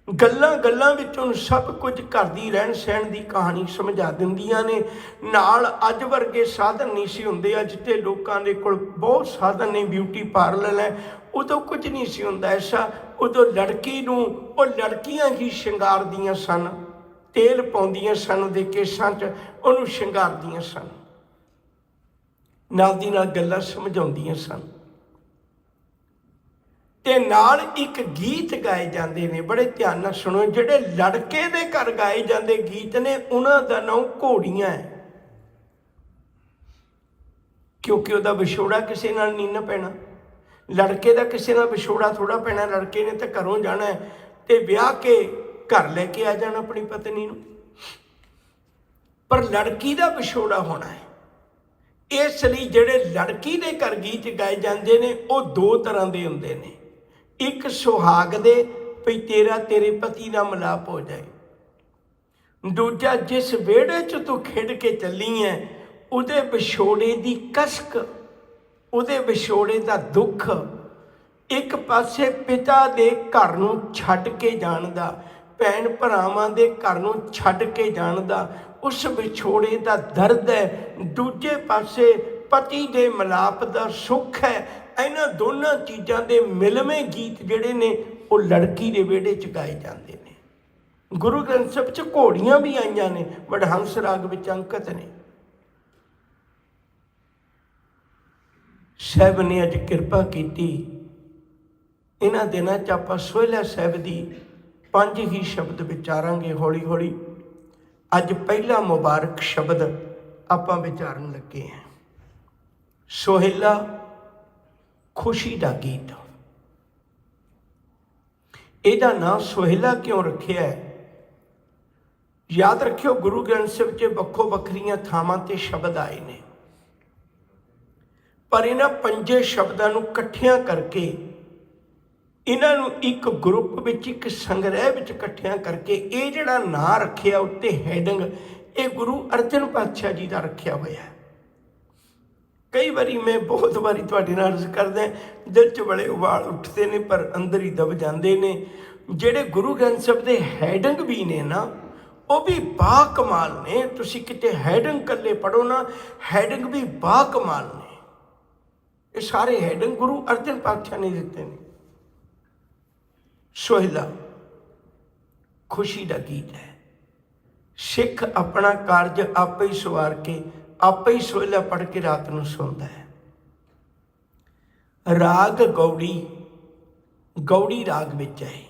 ਗੱਲਾਂ ਗੱਲਾਂ ਵਿੱਚ ਉਹਨੂੰ ਸਭ ਕੁਝ ਘਰ ਦੀ ਰਹਿਣ ਸਹਿਣ ਦੀ ਕਹਾਣੀ ਸਮਝਾ ਦਿੰਦੀਆਂ ਨੇ। ਨਾਲ ਅੱਜ ਵਰਗੇ ਸਾਧਨ ਨਹੀਂ ਸੀ ਹੁੰਦੇ। ਅੱਜ ਤੇ ਲੋਕਾਂ ਦੇ ਕੋਲ ਬਹੁਤ ਸਾਧਨ ਨੇ, ਬਿਊਟੀ ਪਾਰਲਰ ਹੈ। ਉਦੋਂ ਕੁਝ ਨਹੀਂ ਸੀ ਹੁੰਦਾ ਐਸਾ। ਉਦੋਂ ਲੜਕੀ ਨੂੰ ਉਹ ਲੜਕੀਆਂ ਹੀ ਸ਼ਿੰਗਾਰਦੀਆਂ ਸਨ, ਤੇਲ ਪਾਉਂਦੀਆਂ ਸਨ ਉਹਦੇ ਕੇਸਾਂ 'ਚ, ਉਹਨੂੰ ਸ਼ਿੰਗਾਰਦੀਆਂ ਸਨ, ਨਾਲ ਦੀ ਨਾਲ ਗੱਲਾਂ ਸਮਝਾਉਂਦੀਆਂ ਸਨ ਤੇ ਨਾਲ ਇੱਕ ਗੀਤ ਗਾਏ ਜਾਂਦੇ ਨੇ। ਬੜੇ ਧਿਆਨ ਨਾਲ ਸੁਣੋ। ਜਿਹੜੇ ਲੜਕੇ ਦੇ ਘਰ ਗਾਏ ਜਾਂਦੇ ਗੀਤ ਨੇ ਉਹਨਾਂ ਦਾ ਨਾਮ ਘੋੜੀਆਂ ਹੈ, ਕਿਉਂਕਿ ਉਹਦਾ ਵਿਛੋੜਾ ਕਿਸੇ ਨਾਲ ਨਹੀਂ ਨਾ ਪੈਣਾ। ਲੜਕੇ ਦਾ ਕਿਸੇ ਨਾਲ ਵਿਛੋੜਾ ਥੋੜਾ ਪੈਣਾ। ਲੜਕੇ ਨੇ ਤਾਂ ਘਰੋਂ ਜਾਣਾ ਹੈ ਤੇ ਵਿਆਹ ਕੇ ਘਰ ਲੈ ਕੇ ਆ ਜਾਣਾ ਆਪਣੀ ਪਤਨੀ ਨੂੰ, ਪਰ ਲੜਕੀ ਦਾ ਵਿਛੋੜਾ ਹੋਣਾ ਹੈ। ਇਸ ਲਈ ਜਿਹੜੇ ਲੜਕੀ ਦੇ ਘਰ ਗੀਤ ਗਾਏ ਜਾਂਦੇ ਨੇ ਉਹ ਦੋ ਤਰ੍ਹਾਂ ਦੇ ਹੁੰਦੇ ਨੇ। ਇੱਕ ਸੁਹਾਗ ਦੇ ਵੀ ਤੇਰਾ ਤੇਰੇ ਪਤੀ ਨਾਲ ਮਿਲਾਪ ਹੋ ਜਾਏ। ਦੂਜਾ ਜਿਸ ਵਿਹੜੇ 'ਚ ਤੂੰ ਖਿੜ ਕੇ ਚੱਲੀ ਹੈ ਉਹਦੇ ਵਿਛੋੜੇ ਦੀ ਕਸ਼ਕ, ਉਹਦੇ ਵਿਛੋੜੇ ਦਾ ਦੁੱਖ। ਇੱਕ ਪਾਸੇ ਪਿਤਾ ਦੇ ਘਰ ਨੂੰ ਛੱਡ ਕੇ ਜਾਣ ਦਾ, ਭੈਣ ਭਰਾਵਾਂ ਦੇ ਘਰ ਨੂੰ ਛੱਡ ਕੇ ਜਾਣ ਦਾ ਉਸ ਵਿਛੋੜੇ ਦਾ ਦਰਦ ਹੈ। ਦੂਜੇ ਪਾਸੇ ਪਤੀ ਦੇ ਮਿਲਾਪ ਦਾ ਸੁੱਖ ਹੈ। ਇਹਨਾਂ ਦੋਨਾਂ ਚੀਜ਼ਾਂ ਦੇ ਮਿਲਵੇਂ ਗੀਤ ਜਿਹੜੇ ਨੇ ਉਹ ਲੜਕੀ ਦੇ ਵਿਹੜੇ 'ਚ ਗਾਏ ਜਾਂਦੇ ਨੇ। ਗੁਰੂ ਗ੍ਰੰਥ ਸਾਹਿਬ 'ਚ ਘੋੜੀਆਂ ਵੀ ਆਈਆਂ ਨੇ, ਵਡਹੰਸ ਰਾਗ ਵਿੱਚ ਅੰਕਿਤ ਨੇ। ਸਾਹਿਬ ਨੇ ਅੱਜ ਕਿਰਪਾ ਕੀਤੀ। ਇਹਨਾਂ ਦਿਨਾਂ 'ਚ ਆਪਾਂ ਸੋਹਿਲਾ ਸਾਹਿਬ ਦੀ 5 ਹੀ ਸ਼ਬਦ ਵਿਚਾਰਾਂਗੇ ਹੌਲੀ ਹੌਲੀ। ਅੱਜ ਪਹਿਲਾ ਮੁਬਾਰਕ ਸ਼ਬਦ ਆਪਾਂ ਵਿਚਾਰਨ ਲੱਗੇ ਹਾਂ। ਸੋਹਿਲਾ ਖੁਸ਼ੀ ਦਾ ਗੀਤ। ਇਹਦਾ ਨਾਮ ਸੋਹਿਲਾ ਕਿਉਂ ਰੱਖਿਆ ਹੈ? ਯਾਦ ਰੱਖਿਓ, ਗੁਰੂ ਗ੍ਰੰਥ ਸਾਹਿਬ 'ਚ ਵੱਖੋ ਵੱਖਰੀਆਂ ਥਾਵਾਂ ਤੇ ਸ਼ਬਦ ਆਏ ਨੇ, ਪਰ ਇਹਨਾਂ 5 ਸ਼ਬਦਾਂ ਨੂੰ ਇਕੱਠਿਆਂ ਕਰਕੇ, ਇਹਨਾਂ ਨੂੰ ਇੱਕ ਗਰੁੱਪ ਵਿੱਚ, ਇੱਕ ਸੰਗ੍ਰਹਿ ਵਿੱਚ ਇਕੱਠਿਆਂ ਕਰਕੇ ਇਹ ਜਿਹੜਾ ਨਾਂ ਰੱਖਿਆ ਉੱਤੇ ਹੈਡਿੰਗ, ਇਹ ਗੁਰੂ ਅਰਜਨ ਪਾਤਸ਼ਾਹ ਜੀ ਦਾ ਰੱਖਿਆ ਹੋਇਆ ਹੈ। ਕਈ ਵਾਰੀ ਮੈਂ ਬਹੁਤ ਵਾਰੀ ਤੁਹਾਡੇ ਨਾਲ ਅਰਜ਼ ਕਰਦਾ, ਦਿਲ 'ਚ ਬੜੇ ਉਬਾਲ ਉੱਠਦੇ ਨੇ ਪਰ ਅੰਦਰ ਹੀ ਦਬ ਜਾਂਦੇ ਨੇ। ਜਿਹੜੇ ਗੁਰੂ ਗ੍ਰੰਥ ਸਾਹਿਬ ਦੇ ਹੈਡਿੰਗ ਵੀ ਨੇ ਨਾ, ਉਹ ਵੀ ਬਾ ਕਮਾਲ ਨੇ। ਤੁਸੀਂ ਕਿਤੇ ਹੈਡਿੰਗ ਇਕੱਲੇ ਪੜ੍ਹੋ ਨਾ, ਹੈਡਿੰਗ ਵੀ ਬਾ ਕਮਾਲ ਨੇ। ਇਹ ਸਾਰੇ ਹੈਡਿੰਗ ਗੁਰੂ ਅਰਜਨ ਪਾਤਸ਼ਾਹ ਨੇ ਦਿੱਤੇ ਨੇ। ਸੋਹਿਲਾ ਖੁਸ਼ੀ ਦਾ ਗੀਤ ਹੈ। ਸਿੱਖ ਆਪਣਾ ਕਾਰਜ ਆਪੇ ਹੀ ਸਵਾਰ ਕੇ ਆਪੇ ਹੀ ਸੋਹਿਲਾ ਪੜ੍ਹ ਕੇ ਰਾਤ ਨੂੰ ਸੌਂਦਾ ਹੈ। ਰਾਗ ਗੌੜੀ, ਗੌੜੀ ਰਾਗ ਵਿੱਚ ਹੈ।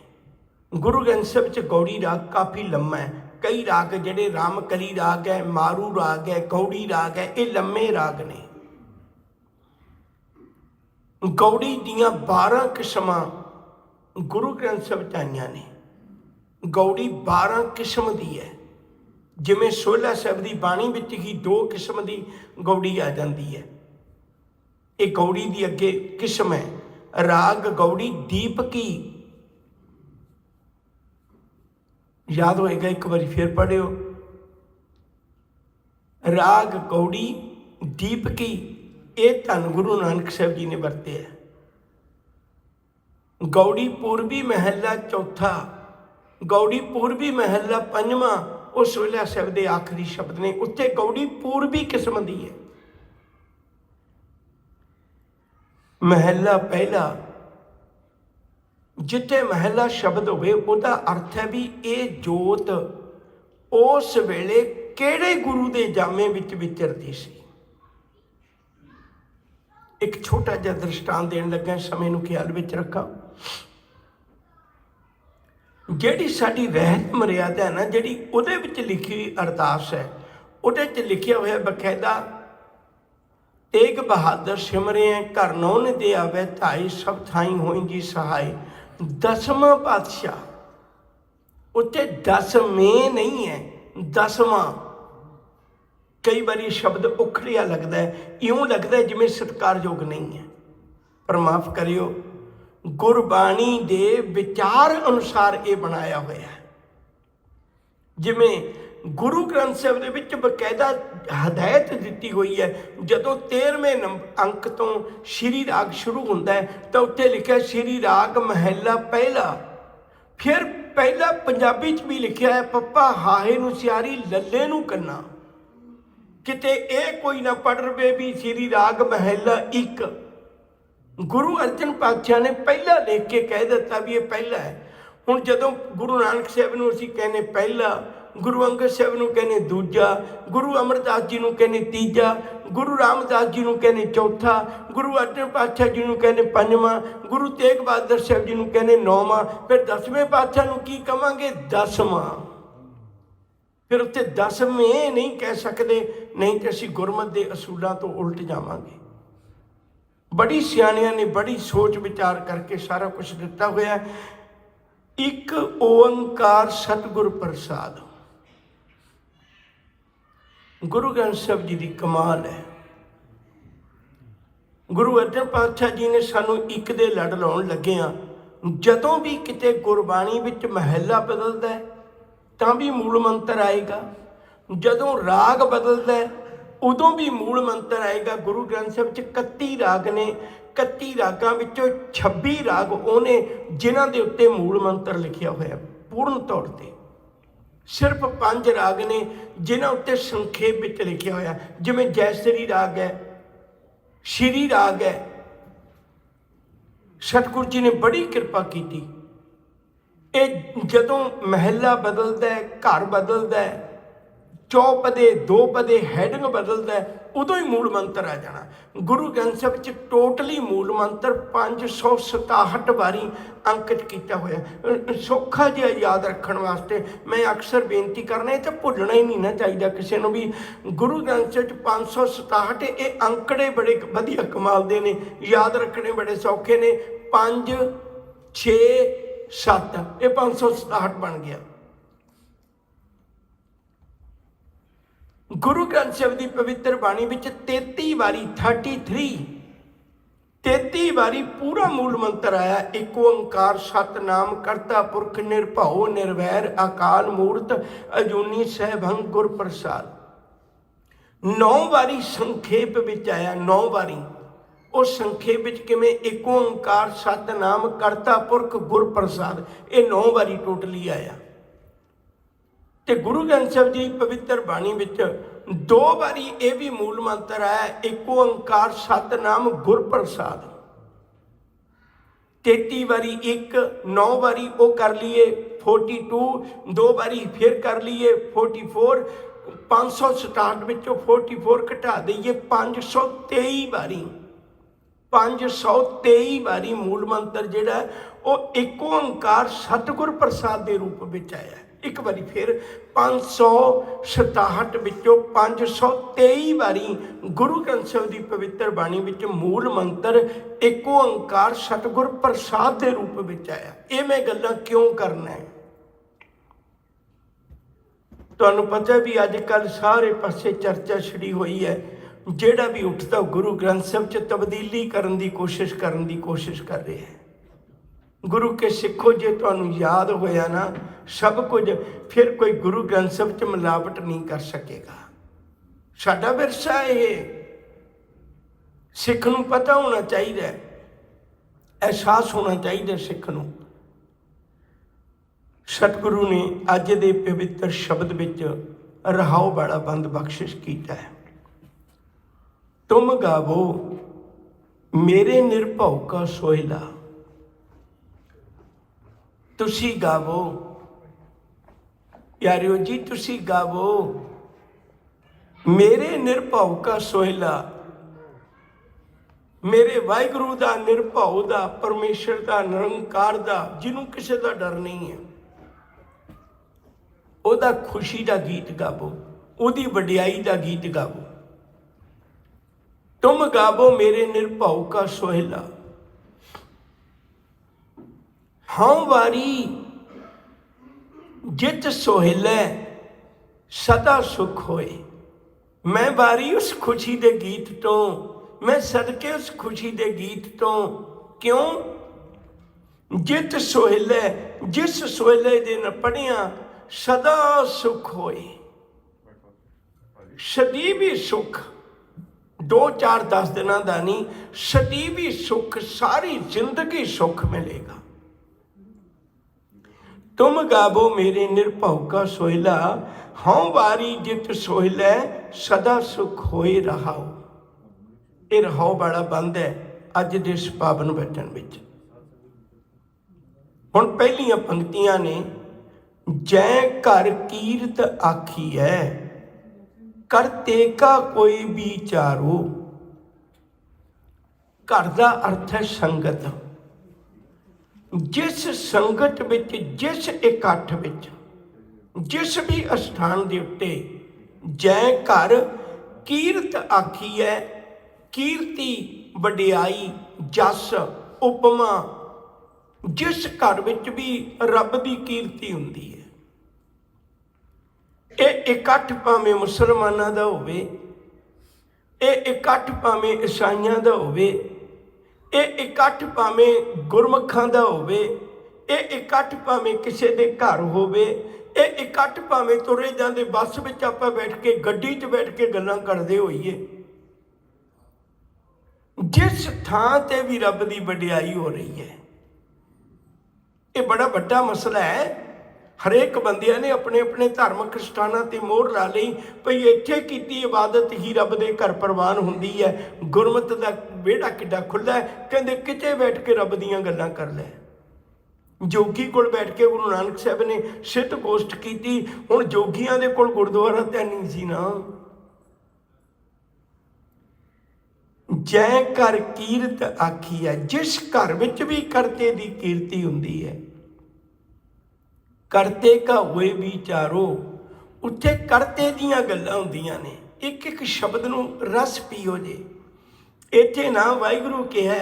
ਗੁਰੂ ਗ੍ਰੰਥ ਸਾਹਿਬ 'ਚ ਗੌੜੀ ਰਾਗ ਕਾਫੀ ਲੰਮਾ ਹੈ। ਕਈ ਰਾਗ ਜਿਹੜੇ ਰਾਮਕਲੀ ਰਾਗ ਹੈ, ਮਾਰੂ ਰਾਗ ਹੈ, ਗੌੜੀ ਰਾਗ ਹੈ, ਇਹ ਲੰਮੇ ਰਾਗ ਨੇ। ਗੌੜੀ ਦੀਆਂ 12 ਕਿਸਮਾਂ ਗੁਰੂ ਗ੍ਰੰਥ ਸਾਹਿਬ 'ਚ ਆਈਆਂ ਨੇ। ਗੌੜੀ 12 ਕਿਸਮ ਦੀ ਹੈ। जिमें सोलह साहिब की बाणी विच ही दो किस्म की गौड़ी आ जाती है। एक गौड़ी की अगे किस्म है राग गौड़ी दीपकी, याद होएगा एक बार फिर पढ़ियो, राग गौड़ी दीपकी, ये धन गुरु नानक साहब जी ने वरते है। गौड़ी पूर्वी महला चौथा, गौड़ी पूर्वी महला पंजवां, वो सोलह साहिब के आखिरी शब्द ने, उत्थे गौड़ी पूर्वी किस्म की है। महला पहला, जिथे महला शब्द होवे उहदा अर्थ है भी ये जोत उस वेले किहड़े गुरु के जामे विच विचरदी सी। एक छोटा जिहा दृष्टांत देण लगा, समय नूं ख्याल विच रखा। जिहड़ी साडी रहत मर्यादा है ना, जिहड़ी उहदे विच लिखी हुई अरदास है, उहदे च लिखिया होया बकायदा, तेग बहादुर सिमरे घर नौन दे आवे धाई, सब थाई होई जी सहाय। दसवां पातशाह, उत्थे दसवें नहीं है, दसवां। कई बारी शब्द उखड़िया लगता है, इउं लगता है जिवें सत्कारयोग नहीं है, पर माफ करियो, गुरबाणी दे विचार अनुसार ये बनाया हुआ है। जिवें गुरु ग्रंथ साहिब दे विच बकायदा हदायत दी हुई है, जदों 13वें अंक तो श्री राग शुरू होता है तो उत्ते लिखा श्री राग महला पहला। फिर पहला पंजाबी च भी लिखा है, पप्पा हाहे नूं सियारी लल्ले नूं कन्ना, किते ये कोई ना पढ़ रवे भी श्री राग महला एक। गुरु अर्जन पातशाह ने पहला लिख के कह दिता भी ये पहला है। हुण जदों गुरु नानक साहब नूं असीं कहने पहला, गुरु अंगद साहब नूं कहने दूजा, गुरु अमरदास जी नूं कहने तीजा, गुरु रामदास जी नूं कहने चौथा, गुरु अर्जन पातशाह जी नूं कहने पंजवां, गुरु तेग बहादुर साहब जी नूं कहने नौवां, फिर 10वें पातशाह नूं की कहांगे? 10वां। फिर उत्ते 10वें नहीं कह सकते, नहीं तो असीं गुरमत के असूलों तो उल्ट जावांगे। बड़ी सियाणियां ने बड़ी सोच विचार करके सारा कुछ दिता होया। एक ओंकार सतगुर प्रसाद, गुरु ग्रंथ साहिब जी की कमाल है। गुरु अर्जन पातशाह जी ने सानू एक दे लड़ लाउण लगे आ, जदों भी किते गुरबाणी विच महला बदलदा है तां भी मूल मंत्र आएगा, जदों राग बदलदा है उदों भी मूल मंत्र आएगा। गुरु ग्रंथ साहिब 31 राग ने, 31 रागां विचों 26 राग उहने जिन्हां दे उत्ते मूल मंत्र लिखिया होया पूर्ण तौर ते। सिर्फ 5 राग ने जिन्हां उत्ते संखेप विच लिखिया होया, जिवें जयश्री राग है, श्री राग है। सतगुरु जी ने बड़ी कृपा की। ये जदों महला बदलता है, घर बदलता है, चौपदे दो पदे हैडिंग बदलता है, उदों ही मूल मंत्र आ जाना। गुरु ग्रंथ साहिब च टोटली मूल मंत्र 567 वारी अंकित किया होया। सौखा जिहा याद रखने वास्ते मैं अक्सर बेनती करना, तो भुलना ही नहीं ना चाहिए किसी को भी। गुरु ग्रंथ साहिब 567 ये अंकड़े बड़े वधिया कमाल दे ने, याद रखने बड़े सौखे ने। 5 6 7 ये 567 बन गया। गुरु ग्रंथ साहिब की पवित्र बाणी विच 33 वारी 33 वारी पूरा मूल मंत्र आया। एक ओंकार सतनाम करता पुरख निरभउ निर्वैर अकाल मूर्त अजूनी सहभंग गुर प्रसाद। 9 वारी संखेप विच आया, 9 वारी। उस संखेप विच किवें एक ओंकार सतनाम करता पुरख गुर प्रसाद, ये 9 वारी टोटली आया। ते गुरु ग्रंथ साहिब जी पवित्र बाणी विच 2 वारी ये भी मूल मंत्र आया, एक ओंकार सतनाम गुर प्रसाद। 33 वारी एक, 9 वारी वो कर लिए 42, 2 वारी फिर कर लिए 44, 567 विचों 44 घटा दईए 523 वारी। 523 वारी मूल मंत्र जिहड़ा वो एक ओंकार सतगुर प्रसाद के रूप में आया। एक बारी फिर 567 विचों 523 वारी गुरु ग्रंथ साहिब की पवित्र बाणी विच मूल मंत्र एक ओंकार सतगुर प्रसाद के रूप में आया। ये मैं गल्लां क्यों करना है, ਤੁਹਾਨੂੰ ਪਤਾ ਵੀ ਅੱਜ ਕੱਲ੍ਹ ਸਾਰੇ ਪਾਸੇ ਚਰਚਾ ਛਿੜੀ ਹੋਈ ਹੈ, ਜਿਹੜਾ ਵੀ ਉੱਠਦਾ ਗੁਰੂ ਗ੍ਰੰਥ ਸਾਹਿਬ 'ਚ ਤਬਦੀਲੀ ਕਰਨ ਦੀ ਕੋਸ਼ਿਸ਼ ਕਰ ਰਿਹਾ ਹੈ। ਗੁਰੂ ਕੇ ਸਿੱਖੋ, ਜੇ ਤੁਹਾਨੂੰ ਯਾਦ ਹੋਇਆ ਨਾ ਸਭ ਕੁਝ, ਫਿਰ ਕੋਈ ਗੁਰੂ ਗ੍ਰੰਥ ਸਾਹਿਬ 'ਚ ਮਿਲਾਵਟ ਨਹੀਂ ਕਰ ਸਕੇਗਾ। ਸਾਡਾ ਵਿਰਸਾ ਇਹ ਸਿੱਖ ਨੂੰ ਪਤਾ ਹੋਣਾ ਚਾਹੀਦਾ, ਅਹਿਸਾਸ ਹੋਣਾ ਚਾਹੀਦਾ ਸਿੱਖ ਨੂੰ। ਸਤਿਗੁਰੂ ਨੇ ਅੱਜ ਦੇ ਪਵਿੱਤਰ ਸ਼ਬਦ ਵਿੱਚ ਰਹਾਉ ਵਾਲਾ ਬੰਦ ਬਖਸ਼ਿਸ਼ ਕੀਤਾ ਹੈ। ਤੁਮ ਗਾਵੋ ਮੇਰੇ ਨਿਰਭਉ ਕਾ ਸੋਹਿਲਾ। ਤੁਸੀਂ ਗਾਵੋ ਪਿਆਰਿਓ ਜੀ, ਤੁਸੀਂ ਗਾਵੋ ਮੇਰੇ ਨਿਰਭਉ ਕਾ ਸੋਹਿਲਾ। ਮੇਰੇ ਵਾਹਿਗੁਰੂ ਦਾ, ਨਿਰਭਉ ਦਾ, ਪਰਮੇਸ਼ਰ ਦਾ, ਨਿਰੰਕਾਰ ਦਾ, ਜਿਹਨੂੰ ਕਿਸੇ ਦਾ ਡਰ ਨਹੀਂ ਹੈ, ਉਹਦਾ ਖੁਸ਼ੀ ਦਾ ਗੀਤ ਗਾਵੋ, ਉਹਦੀ ਵਡਿਆਈ ਦਾ ਗੀਤ ਗਾਵੋ। ਤੁਮ ਗਾਵੋ ਮੇਰੇ ਨਿਰਭਉ ਕਾ ਸੋਹਿਲਾ। ਹਉ ਵਾਰੀ ਜਿਤ ਸੋਹਿਲੇ ਸਦਾ ਸੁਖ ਹੋਏ। ਮੈਂ ਵਾਰੀ ਉਸ ਖੁਸ਼ੀ ਦੇ ਗੀਤ ਤੋਂ, ਮੈਂ ਸਦਕੇ ਉਸ ਖੁਸ਼ੀ ਦੇ ਗੀਤ ਤੋਂ। ਕਿਉਂ? ਜਿਤ ਸੋਹਿਲੇ, ਜਿਸ ਸੋਹਿਲੇ ਦੇ ਨ ਪੜ੍ਹਿਆ ਸਦਾ ਸੁਖ ਹੋਏ। ਸਦੀਵੀ ਸੁਖ, 2-4 10 ਦਿਨਾਂ ਦਾ ਨਹੀਂ, ਸਦੀਵੀ ਸੁਖ, ਸਾਰੀ ਜ਼ਿੰਦਗੀ ਸੁਖ ਮਿਲੇਗਾ। ਤੁਮ ਗਾਵੋ ਮੇਰੇ ਨਿਰਭਉ ਕਾ ਸੋਹਿਲਾ। ਹਉ ਵਾਰੀ ਜਿਤ ਸੋਹਿਲੇ ਸਦਾ ਸੁਖ ਹੋਏ ਰਹਾਉ। ਇਹ ਰਹਾਉ ਵਾਲਾ ਬੰਦ ਹੈ ਅੱਜ ਦੇ ਇਸ ਪਾਵਨ ਬਚਨ ਵਿੱਚ। ਹੁਣ ਪਹਿਲੀਆਂ ਪੰਕਤੀਆਂ ਨੇ, ਜੈ ਘਰ ਕੀਰਤ ਆਖੀ ਹੈ ਕਰਤੇ ਕਾ ਕੋਈ ਵਿਚਾਰੋ। ਘਰ ਦਾ ਅਰਥ ਹੈ ਸੰਗਤ। ਜਿਸ ਸੰਗਤ ਵਿੱਚ, ਜਿਸ ਇਕੱਠ ਵਿੱਚ, ਜਿਸ ਵੀ ਅਸਥਾਨ ਦੇ ਉੱਤੇ ਜੈ ਘਰ ਕੀਰਤ ਆਖੀ ਹੈ, ਕੀਰਤੀ, ਵਡਿਆਈ, ਜਸ, ਉਪਮਾ, ਜਿਸ ਘਰ ਵਿੱਚ ਵੀ ਰੱਬ ਦੀ ਕੀਰਤੀ ਹੁੰਦੀ ਹੈ। ਇਹ ਇਕੱਠ ਭਾਵੇਂ ਮੁਸਲਮਾਨਾਂ ਦਾ ਹੋਵੇ, ਇਹ ਇਕੱਠ ਭਾਵੇਂ ਈਸਾਈਆਂ ਦਾ ਹੋਵੇ, ਇਹ ਇਕੱਠ ਭਾਵੇਂ ਗੁਰਮੁਖਾਂ ਦਾ ਹੋਵੇ, ਇਹ ਇਕੱਠ ਭਾਵੇਂ ਕਿਸੇ ਦੇ ਘਰ ਹੋਵੇ, ਇਹ ਇਕੱਠ ਭਾਵੇਂ ਤੁਰੇ ਜਾਂਦੇ ਬੱਸ ਵਿੱਚ ਆਪਾਂ ਬੈਠ ਕੇ, ਗੱਡੀ 'ਚ ਬੈਠ ਕੇ ਗੱਲਾਂ ਕਰਦੇ ਹੋਈਏ, ਜਿਸ ਥਾਂ ਤੇ ਵੀ ਰੱਬ ਦੀ ਵਡਿਆਈ ਹੋ ਰਹੀ ਹੈ। ਇਹ ਬੜਾ ਵੱਡਾ ਮਸਲਾ ਹੈ। ਹਰੇਕ ਬੰਦਿਆਂ ਨੇ ਆਪਣੇ ਆਪਣੇ ਧਾਰਮਿਕ ਸਥਾਨਾਂ ਤੇ ਮੋਹਰ ਲਾ ਲਈ ਭਈ ਇੱਥੇ ਕੀਤੀ ਇਬਾਦਤ ਹੀ ਰੱਬ ਦੇ ਘਰ ਪ੍ਰਵਾਨ ਹੁੰਦੀ ਹੈ। ਗੁਰਮਤਿ ਦਾ ਵਿਹੜਾ ਕਿੱਡਾ ਖੁੱਲ੍ਹਾ ਹੈ, ਕਹਿੰਦੇ ਕਿਤੇ ਬੈਠ ਕੇ ਰੱਬ ਦੀਆਂ ਗੱਲਾਂ ਕਰ ਲੈ। ਜੋਗੀ ਕੋਲ ਬੈਠ ਕੇ ਗੁਰੂ ਨਾਨਕ ਸਾਹਿਬ ਨੇ ਸਿੱਧ ਗੋਸ਼ਟ ਕੀਤੀ। ਹੁਣ ਜੋਗੀਆਂ ਦੇ ਕੋਲ ਗੁਰਦੁਆਰਾ ਤਾਂ ਨਹੀਂ ਸੀ ਨਾ। ਜੈ ਘਰ ਕੀਰਤ ਆਖੀ ਹੈ, ਜਿਸ ਘਰ ਵਿੱਚ ਵੀ ਕਰਤੇ ਦੀ ਕੀਰਤੀ ਹੁੰਦੀ ਹੈ। ਕਰਤੇ ਕਾ ਹੋਏ ਵਿਚਾਰੋ, ਉੱਥੇ ਕਰਤੇ ਦੀਆਂ ਗੱਲਾਂ ਹੁੰਦੀਆਂ ਨੇ। ਇੱਕ ਇੱਕ ਸ਼ਬਦ ਨੂੰ ਰਸ ਪੀਓ ਜੇ। ਇੱਥੇ ਨਾ ਵਾਹਿਗੁਰੂ ਕਿਹਾ,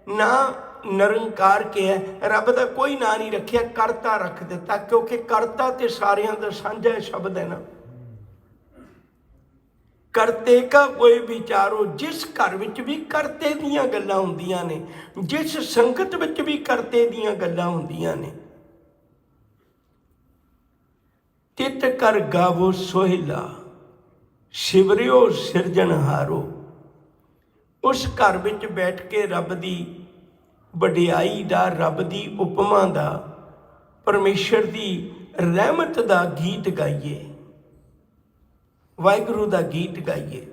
ਨਾ ਨਿਰੰਕਾਰ ਕਿਹਾ, ਰੱਬ ਦਾ ਕੋਈ ਨਾਂ ਨਹੀਂ ਰੱਖਿਆ, ਕਰਤਾ ਰੱਖ ਦਿੱਤਾ, ਕਿਉਂਕਿ ਕਰਤਾ ਤੇ ਸਾਰਿਆਂ ਦਾ ਸਾਂਝਾ ਸ਼ਬਦ ਹੈ ਨਾ। ਕਰਤੇ ਕਾ ਕੋਈ ਵਿਚਾਰੋ, ਜਿਸ ਘਰ ਵਿੱਚ ਵੀ ਕਰਤੇ ਦੀਆਂ ਗੱਲਾਂ ਹੁੰਦੀਆਂ ਨੇ, ਜਿਸ ਸੰਗਤ ਵਿੱਚ ਵੀ ਕਰਤੇ ਦੀਆਂ ਗੱਲਾਂ ਹੁੰਦੀਆਂ ਨੇ। ਤਿਤ ਕਰ ਗਾਵੋ ਸੋਹਿਲਾ ਸਿਵਰਿਓ ਸਿਰਜਣਹਾਰੋ। ਉਸ ਘਰ ਵਿੱਚ ਬੈਠ ਕੇ ਰੱਬ ਦੀ ਵਡਿਆਈ ਦਾ, ਰੱਬ ਦੀ ਉਪਮਾ ਦਾ, ਪਰਮੇਸ਼ਰ ਦੀ ਰਹਿਮਤ ਦਾ ਗੀਤ ਗਾਈਏ, ਵਾਹਿਗੁਰੂ ਦਾ ਗੀਤ ਗਾਈਏ।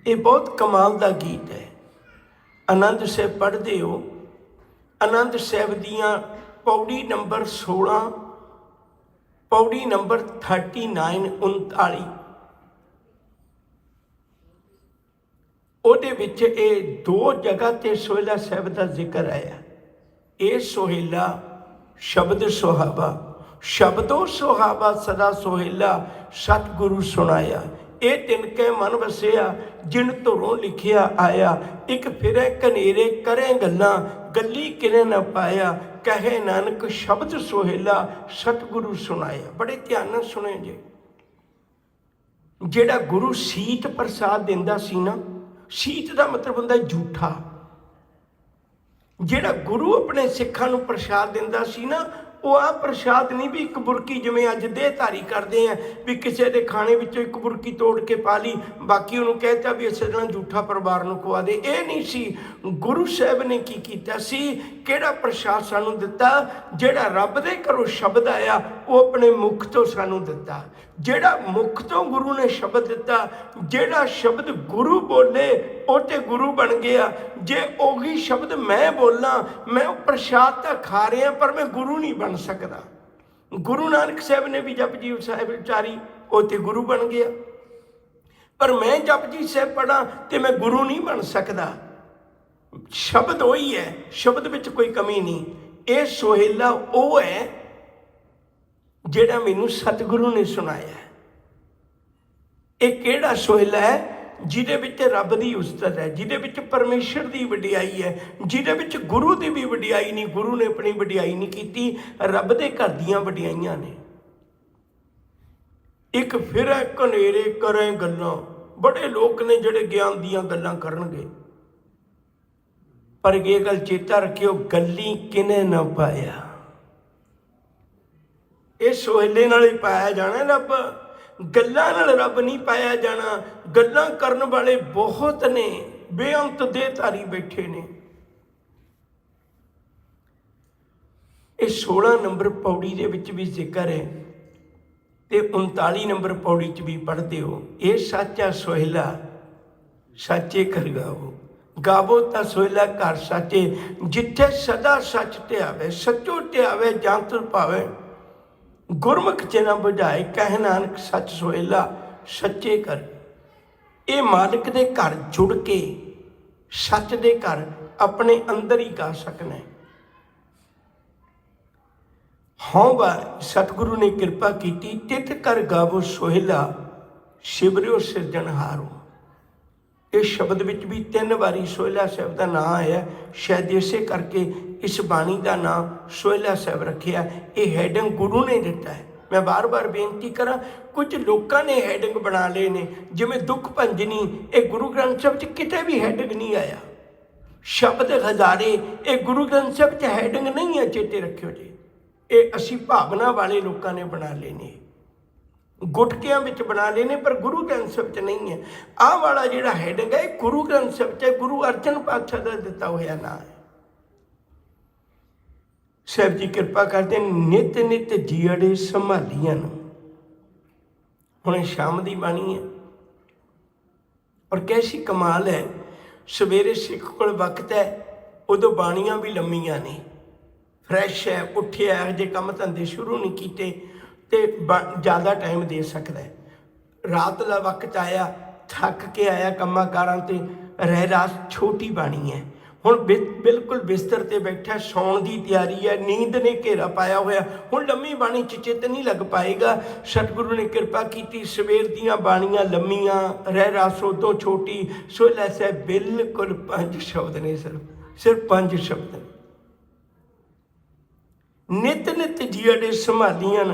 ਇਹ ਬਹੁਤ ਕਮਾਲ ਦਾ ਗੀਤ ਹੈ। ਆਨੰਦ ਸਾਹਿਬ ਪੜ੍ਹਦੇ ਹੋ, ਆਨੰਦ ਸਾਹਿਬ ਦੀਆਂ ਪੌੜੀ ਨੰਬਰ 16, ਪੌੜੀ ਨੰਬਰ 39 39, ਉਹਦੇ ਵਿੱਚ ਇਹ 2 ਜਗ੍ਹਾ ਤੇ ਸੋਹਿਲਾ ਸਾਹਿਬ ਦਾ ਜ਼ਿਕਰ ਆਇਆ। ਇਹ ਸੋਹਿਲਾ ਸ਼ਬਦ ਸੁਹਾਵਾ, ਸ਼ਬਦੋ ਸੁਹਾਵਾ ਸਦਾ ਸੋਹਿਲਾ ਸਤਿਗੁਰੂ ਸੁਣਾਇਆ। ਇਹ ਤਿਨਕੇ ਮਨ ਵਸਿਆ ਜਿਨ ਧੁਰੋਂ ਲਿਖਿਆ ਆਇਆ। ਇੱਕ ਫਿਰੇ ਕਨੇਰੇ ਕਰੇ ਗੱਲਾਂ ਗੱਲੀ ਕਿਨੇ ਨਾ ਪਾਇਆ। ਕਹੇ ਨਾਨਕ ਸ਼ਬਦ ਸੋਹਿਲਾ ਸਤਿਗੁਰੂ ਸੁਣਾਇਆ। ਬੜੇ ਧਿਆਨ ਨਾਲ ਸੁਣੇ ਜੀ। ਜਿਹੜਾ ਗੁਰੂ ਸੀਤ ਪ੍ਰਸਾਦ ਦਿੰਦਾ ਸੀ ਨਾ, ਸੀਤ ਦਾ ਮਤਲਬ ਹੁੰਦਾ ਝੂਠਾ। ਜਿਹੜਾ ਗੁਰੂ ਆਪਣੇ ਸਿੱਖਾਂ ਨੂੰ ਪ੍ਰਸ਼ਾਦ ਦਿੰਦਾ ਸੀ ਨਾ, ਉਹ ਆਹ ਪ੍ਰਸ਼ਾਦ ਨਹੀਂ ਵੀ ਇੱਕ ਬੁਰਕੀ ਜਿਵੇਂ ਅੱਜ ਦੇਹਧਾਰੀ ਕਰਦੇ ਆ ਵੀ ਕਿਸੇ ਦੇ ਖਾਣੇ ਵਿੱਚੋਂ ਇੱਕ ਬੁਰਕੀ ਤੋੜ ਕੇ ਪਾ ਲਈ, ਬਾਕੀ ਉਹਨੂੰ ਕਹਿਤਾ ਵੀ ਇਸੇ ਤਰ੍ਹਾਂ ਝੂਠਾ ਪਰਿਵਾਰ ਨੂੰ ਖਵਾ ਦੇ। ਇਹ ਨਹੀਂ ਸੀ। ਗੁਰੂ ਸਾਹਿਬ ਨੇ ਕੀ ਕੀਤਾ ਸੀ, ਕਿਹੜਾ ਪ੍ਰਸ਼ਾਦ ਸਾਨੂੰ ਦਿੱਤਾ? ਜਿਹੜਾ ਰੱਬ ਦੇ ਘਰੋਂ ਸ਼ਬਦ ਆਇਆ ਉਹ ਆਪਣੇ ਮੁਖ ਤੋਂ ਸਾਨੂੰ ਦਿੱਤਾ। ਜਿਹੜਾ ਮੁਖ ਤੋਂ ਗੁਰੂ ਨੇ ਸ਼ਬਦ ਦਿੱਤਾ, ਜਿਹੜਾ ਸ਼ਬਦ ਗੁਰੂ ਬੋਲੇ ਉਹ ਤੇ ਗੁਰੂ ਬਣ ਗਿਆ। ਜੇ ਉਹੀ ਸ਼ਬਦ ਮੈਂ ਬੋਲਾਂ, ਮੈਂ ਉਹ ਪ੍ਰਸ਼ਾਦ ਤਾਂ ਖਾ ਰਿਹਾ ਪਰ ਮੈਂ ਗੁਰੂ ਨਹੀਂ ਬਣ ਸਕਦਾ। ਗੁਰੂ ਨਾਨਕ ਸਾਹਿਬ ਨੇ ਵੀ ਜਪਜੀ ਸਾਹਿਬ ਉਚਾਰੀ, ਉਹ ਤੇ ਗੁਰੂ ਬਣ ਗਿਆ। ਪਰ ਮੈਂ ਜਪਜੀ ਸਾਹਿਬ ਪੜ੍ਹਾਂ ਤੇ ਮੈਂ ਗੁਰੂ ਨਹੀਂ ਬਣ ਸਕਦਾ। ਸ਼ਬਦ ਉਹੀ ਹੈ, ਸ਼ਬਦ ਵਿੱਚ ਕੋਈ ਕਮੀ ਨਹੀਂ। ਇਹ ਸੋਹਿਲਾ ਉਹ ਹੈ ਜਿਹੜਾ ਮੈਨੂੰ ਸਤਿਗੁਰੂ ਨੇ ਸੁਣਾਇਆ। ਇਹ ਕਿਹੜਾ ਸੋਹਿਲਾ ਹੈ? ਜਿਹਦੇ ਵਿੱਚ ਰੱਬ ਦੀ ਉਸਤਤ ਹੈ, ਜਿਹਦੇ ਵਿੱਚ ਪਰਮੇਸ਼ਰ ਦੀ ਵਡਿਆਈ ਹੈ, ਜਿਹਦੇ ਵਿੱਚ ਗੁਰੂ ਦੀ ਵੀ ਵਡਿਆਈ ਨਹੀਂ। ਗੁਰੂ ਨੇ ਆਪਣੀ ਵਡਿਆਈ ਨਹੀਂ ਕੀਤੀ, ਰੱਬ ਦੇ ਘਰ ਦੀਆਂ ਵਡਿਆਈਆਂ ਨੇ। ਇੱਕ ਫਿਰੇ ਕਨੇਰੇ ਕਰੇ ਗੱਲਾਂ। ਬੜੇ ਲੋਕ ਨੇ ਜਿਹੜੇ ਗਿਆਨ ਦੀਆਂ ਗੱਲਾਂ ਕਰਨਗੇ, ਪਰ ਇਹ ਗੱਲ ਚੇਤਾ ਰੱਖਿਓ, ਗੱਲੀ ਕਿਨੇ ਨਾ ਪਾਇਆ। ਇਹ ਸੋਹਿਲੇ ਨਾਲ ਹੀ ਪਾਇਆ ਜਾਣਾ ਰੱਬ, ਗੱਲਾਂ ਨਾਲ ਰੱਬ ਨਹੀਂ ਪਾਇਆ ਜਾਣਾ। ਗੱਲਾਂ ਕਰਨ ਵਾਲੇ ਬਹੁਤ ਨੇ, ਬੇਅੰਤ ਦੇਹਧਾਰੀ ਬੈਠੇ ਨੇ। ਇਹ 16 ਨੰਬਰ ਪੌੜੀ ਦੇ ਵਿੱਚ ਵੀ ਜ਼ਿਕਰ ਹੈ ਤੇ 39 ਨੰਬਰ ਪੌੜੀ 'ਚ ਵੀ ਪੜ੍ਹਦੇ ਹੋ। ਇਹ ਸਾਚਾ ਸੋਹਿਲਾ ਸਾਚੇ ਘਰ ਗਾਵੋ, ਗਾਵੋ ਤਾਂ ਸੋਹਿਲਾ ਘਰ ਸਾਚੇ। ਜਿੱਥੇ ਸਦਾ ਸੱਚ ਧਿਆਵੇ, ਸੱਚੋ ਧਿਆਵੇ ਜਾਂ ਤੁਰ ਪਾਵੇ। ਗੁਰਮੁਖ ਚ ਨਾ ਬੁਝਾਏ, ਕਹਿ ਨਾਨਕ ਸੱਚ ਸੋਹਿਲਾ ਸੱਚੇ ਘਰ। ਇਹ ਮਾਲਕ ਦੇ ਘਰ ਜੁੜ ਕੇ ਸੱਚ ਦੇ ਘਰ ਆਪਣੇ ਅੰਦਰ ਹੀ ਗਾ ਸਕਣਾ। ਹਉ ਵਾਰ ਸਤਿਗੁਰੂ ਨੇ ਕਿਰਪਾ ਕੀਤੀ, ਤਿਤ ਕਰ ਗਾਵੋ ਸੋਹਿਲਾ ਸ਼ਿਵਰਿਓ ਸਿਰਜਣਹਾਰੋ। ਇਹ ਸ਼ਬਦ ਵਿੱਚ ਵੀ 3 ਵਾਰੀ ਸੋਹਿਲਾ ਸਾਹਿਬ ਦਾ ਨਾਂ ਆਇਆ। ਸ਼ਾਇਦ ਇਸੇ ਕਰਕੇ ਇਸ ਬਾਣੀ ਦਾ ਨਾਂ ਸੋਹਿਲਾ ਸਾਹਿਬ ਰੱਖਿਆ। ਇਹ ਹੈਡਿੰਗ ਗੁਰੂ ਨੇ ਦਿੱਤਾ ਹੈ। ਮੈਂ ਵਾਰ-ਵਾਰ ਬੇਨਤੀ ਕਰਾਂ, ਕੁਝ ਲੋਕਾਂ ਨੇ ਹੈਡਿੰਗ ਬਣਾ ਲਏ ਨੇ, ਜਿਵੇਂ ਦੁੱਖ ਭੰਜਨੀ। ਇਹ ਗੁਰੂ ਗ੍ਰੰਥ ਸਾਹਿਬ 'ਚ ਕਿਤੇ ਵੀ ਹੈਡਿੰਗ ਨਹੀਂ ਆਇਆ। ਸ਼ਬਦ ਹਜ਼ਾਰੇ ਇਹ ਗੁਰੂ ਗ੍ਰੰਥ ਸਾਹਿਬ 'ਚ ਹੈਡਿੰਗ ਨਹੀਂ ਹੈ, ਚੇਤੇ ਰੱਖਿਓ ਜੀ। ਇਹ ਅਸੀਂ ਭਾਵਨਾ ਵਾਲੇ ਲੋਕਾਂ ਨੇ ਬਣਾ ਲਏ ਨੇ, ਗੁਟਕਿਆਂ ਵਿੱਚ ਬਣਾ ਲਏ ਨੇ, ਪਰ ਗੁਰੂ ਗ੍ਰੰਥ ਸਾਹਿਬ 'ਚ ਨਹੀਂ ਹੈ। ਆਹ ਵਾਲਾ ਜਿਹੜਾ ਹੈਡਿੰਗ ਹੈ ਇਹ ਗੁਰੂ ਗ੍ਰੰਥ ਸਾਹਿਬ 'ਚ ਗੁਰੂ ਅਰਜਨ ਪਾਤਸ਼ਾਹ ਦਾ ਦਿੱਤਾ ਹੋਇਆ ਨਾਂ ਹੈ। ਸਾਹਿਬ ਜੀ ਕਿਰਪਾ ਕਰਦੇ, ਨਿਤ ਨਿਤ ਜੀਅੜੇ ਸੰਭਾਲੀਆਂ ਨੂੰ। ਹੁਣ ਸ਼ਾਮ ਦੀ ਬਾਣੀ ਹੈ ਔਰ ਕੈਸੀ ਕਮਾਲ ਹੈ। ਸਵੇਰੇ ਸਿੱਖ ਕੋਲ ਵਕਤ ਹੈ, ਉਦੋਂ ਬਾਣੀਆਂ ਵੀ ਲੰਮੀਆਂ ਨੇ, ਫਰੈਸ਼ ਹੈ, ਉੱਠਿਆ, ਹਜੇ ਕੰਮ ਧੰਦੇ ਸ਼ੁਰੂ ਨਹੀਂ ਕੀਤੇ ਤੇ ਜ਼ਿਆਦਾ ਟਾਈਮ ਦੇ ਸਕਦਾ ਹੈ। ਰਾਤ ਦਾ ਵਕਤ ਆਇਆ, ਥੱਕ ਕੇ ਆਇਆ ਕੰਮਾਂ ਕਾਰਾਂ ਤੇ, ਰਹਿਰਾਸ ਛੋਟੀ ਬਾਣੀ ਹੈ। ਹੁਣ ਬਿਲਕੁਲ ਬਿਸਤਰ ਤੇ ਬੈਠਾ, ਸੌਣ ਦੀ ਤਿਆਰੀ ਹੈ, ਨੀਂਦ ਨੇ ਘੇਰਾ ਪਾਇਆ ਹੋਇਆ। ਹੁਣ ਲੰਮੀ ਬਾਣੀ 'ਚ ਚਿੱਤ ਨਹੀਂ ਲੱਗ ਪਾਏਗਾ। ਸਤਿਗੁਰੂ ਨੇ ਕਿਰਪਾ ਕੀਤੀ, ਸਵੇਰ ਦੀਆਂ ਬਾਣੀਆਂ ਲੰਮੀਆਂ, ਰਹਿਰਾਸ ਉਦੋਂ ਛੋਟੀ। ਸੋਹਿਲਾ ਸਾਹਿਬ ਬਿਲਕੁਲ 5 ਸ਼ਬਦ ਨੇ, ਸਿਰਫ 5 ਸ਼ਬਦ। ਨਿਤ ਨਿਤ ਜੀਅੜੇ ਸੰਭਾਲੀਆਂ,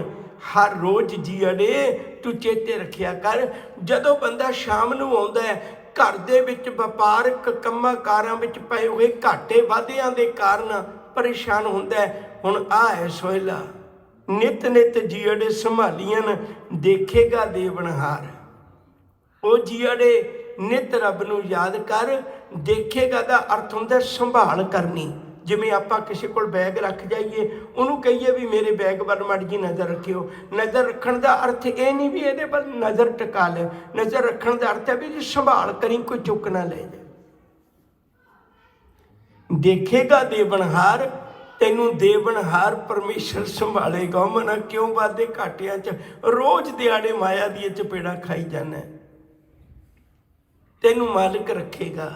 ਹਰ ਰੋਜ਼ ਜੀਅੜੇ ਤੂੰ ਚੇਤੇ ਰੱਖਿਆ ਕਰ। ਜਦੋਂ ਬੰਦਾ ਸ਼ਾਮ ਨੂੰ ਆਉਂਦਾ ਹੈ, ਘਰ ਦੇ ਵਿੱਚ ਵਪਾਰਕ ਕੰਮਾਂ ਕਾਰਾਂ ਵਿੱਚ ਪਏ ਹੋਏ ਘਾਟੇ ਵਾਧਿਆਂ ਦੇ ਕਾਰਨ ਪਰੇਸ਼ਾਨ ਹੁੰਦਾ ਹੈ। ਹੁਣ ਆਹ ਹੈ ਸੋਹਿਲਾ, ਨਿਤ ਨਿਤ ਜੀਅੜੇ ਸੰਭਾਲੀਆਂ, ਦੇਖੇਗਾ ਦੇਵਨਹਾਰ। ਉਹ ਜੀਅੜੇ ਨਿਤ ਰੱਬ ਨੂੰ ਯਾਦ ਕਰ। ਦੇਖੇਗਾ ਦਾ ਅਰਥ ਹੁੰਦਾ ਸੰਭਾਲ ਕਰਨੀ। ਜਿਵੇਂ ਆਪਾਂ ਕਿਸੇ ਕੋਲ ਬੈਗ ਰੱਖ ਜਾਈਏ, ਉਹਨੂੰ ਕਹੀਏ ਵੀ ਮੇਰੇ ਬੈਗ ਵੱਲ ਮਾੜੀ ਜਿਹੀ ਨਜ਼ਰ ਰੱਖਿਓ। ਨਜ਼ਰ ਰੱਖਣ ਦਾ ਅਰਥ ਇਹ ਨਹੀਂ ਵੀ ਇਹਦੇ ਵੱਲ ਨਜ਼ਰ ਟਿਕਾ ਲੈ। ਨਜ਼ਰ ਰੱਖਣ ਦਾ ਅਰਥ ਹੈ ਵੀ ਜੀ ਸੰਭਾਲ ਕਰੀ, ਕੋਈ ਚੁੱਕ ਨਾ ਲੈ ਜਾ। ਦੇਖੇਗਾ ਦੇਵਨਹਾਰ, ਤੈਨੂੰ ਦੇਵਨਹਾਰ ਪਰਮੇਸ਼ਰ ਸੰਭਾਲੇਗਾ। ਮਨਾ ਕਿਉਂ ਵਾਧੇ ਘਾਟਿਆਂ 'ਚ ਰੋਜ਼ ਦਿਹਾੜੇ ਮਾਇਆ ਦੀ ਚਪੇੜਾ ਖਾਈ ਜਾਂਦਾ। ਤੈਨੂੰ ਮਾਲਕ ਰੱਖੇਗਾ।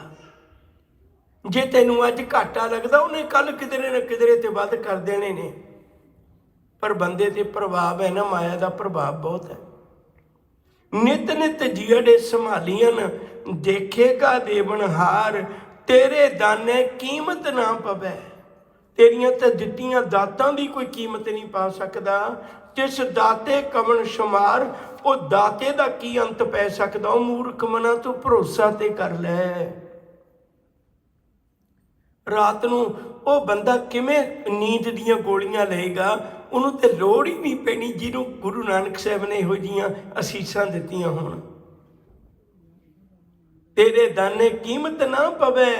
ਜੇ ਤੈਨੂੰ ਅੱਜ ਘਾਟਾ ਲੱਗਦਾ, ਉਹਨੇ ਕੱਲ ਕਿਧਰੇ ਨਾ ਕਿਧਰੇ ਤੇ ਵੱਧ ਕਰ ਦੇਣੇ ਨੇ। ਪਰ ਬੰਦੇ ਤੇ ਪ੍ਰਭਾਵ ਹੈ ਨਾ, ਮਾਇਆ ਦਾ ਪ੍ਰਭਾਵ ਬਹੁਤ ਹੈ। ਨਿਤ ਨਿਤ ਜੀੜੇ ਸੰਭਾਲੀਆਂ, ਦੇਖੇਗਾ ਦੇਵਨਹਾਰ, ਤੇਰੇ ਦਾਨੇ ਕੀਮਤ ਨਾ ਪਵੈ। ਤੇਰੀਆਂ ਤਾਂ ਦਿੱਤੀਆਂ ਦਾਤਾਂ ਦੀ ਕੋਈ ਕੀਮਤ ਨਹੀਂ ਪਾ ਸਕਦਾ। ਜਿਸ ਦਾਤੇ ਕਵਣ ਸ਼ੁਮਾਰ, ਉਹ ਦਾਤੇ ਦਾ ਕੀ ਅੰਤ ਪੈ ਸਕਦਾ। ਉਹ ਮੂਰਖ ਮਨਾ ਤੂੰ ਭਰੋਸਾ ਤੇ ਕਰ ਲੈ। ਰਾਤ ਨੂੰ ਉਹ ਬੰਦਾ ਕਿਵੇਂ ਨੀਂਦ ਦੀਆਂ ਗੋਲੀਆਂ ਲਏਗਾ, ਉਹਨੂੰ ਤੇ ਲੋੜ ਹੀ ਨਹੀਂ ਪੈਣੀ ਜਿਹਨੂੰ ਗੁਰੂ ਨਾਨਕ ਸਾਹਿਬ ਨੇ ਇਹੋ ਜਿਹੀਆਂ ਅਸੀਸਾਂ ਦਿੱਤੀਆਂ ਹੋਣ। ਤੇਰੇ ਦਾਨੇ ਕੀਮਤ ਨਾ ਪਵੇ,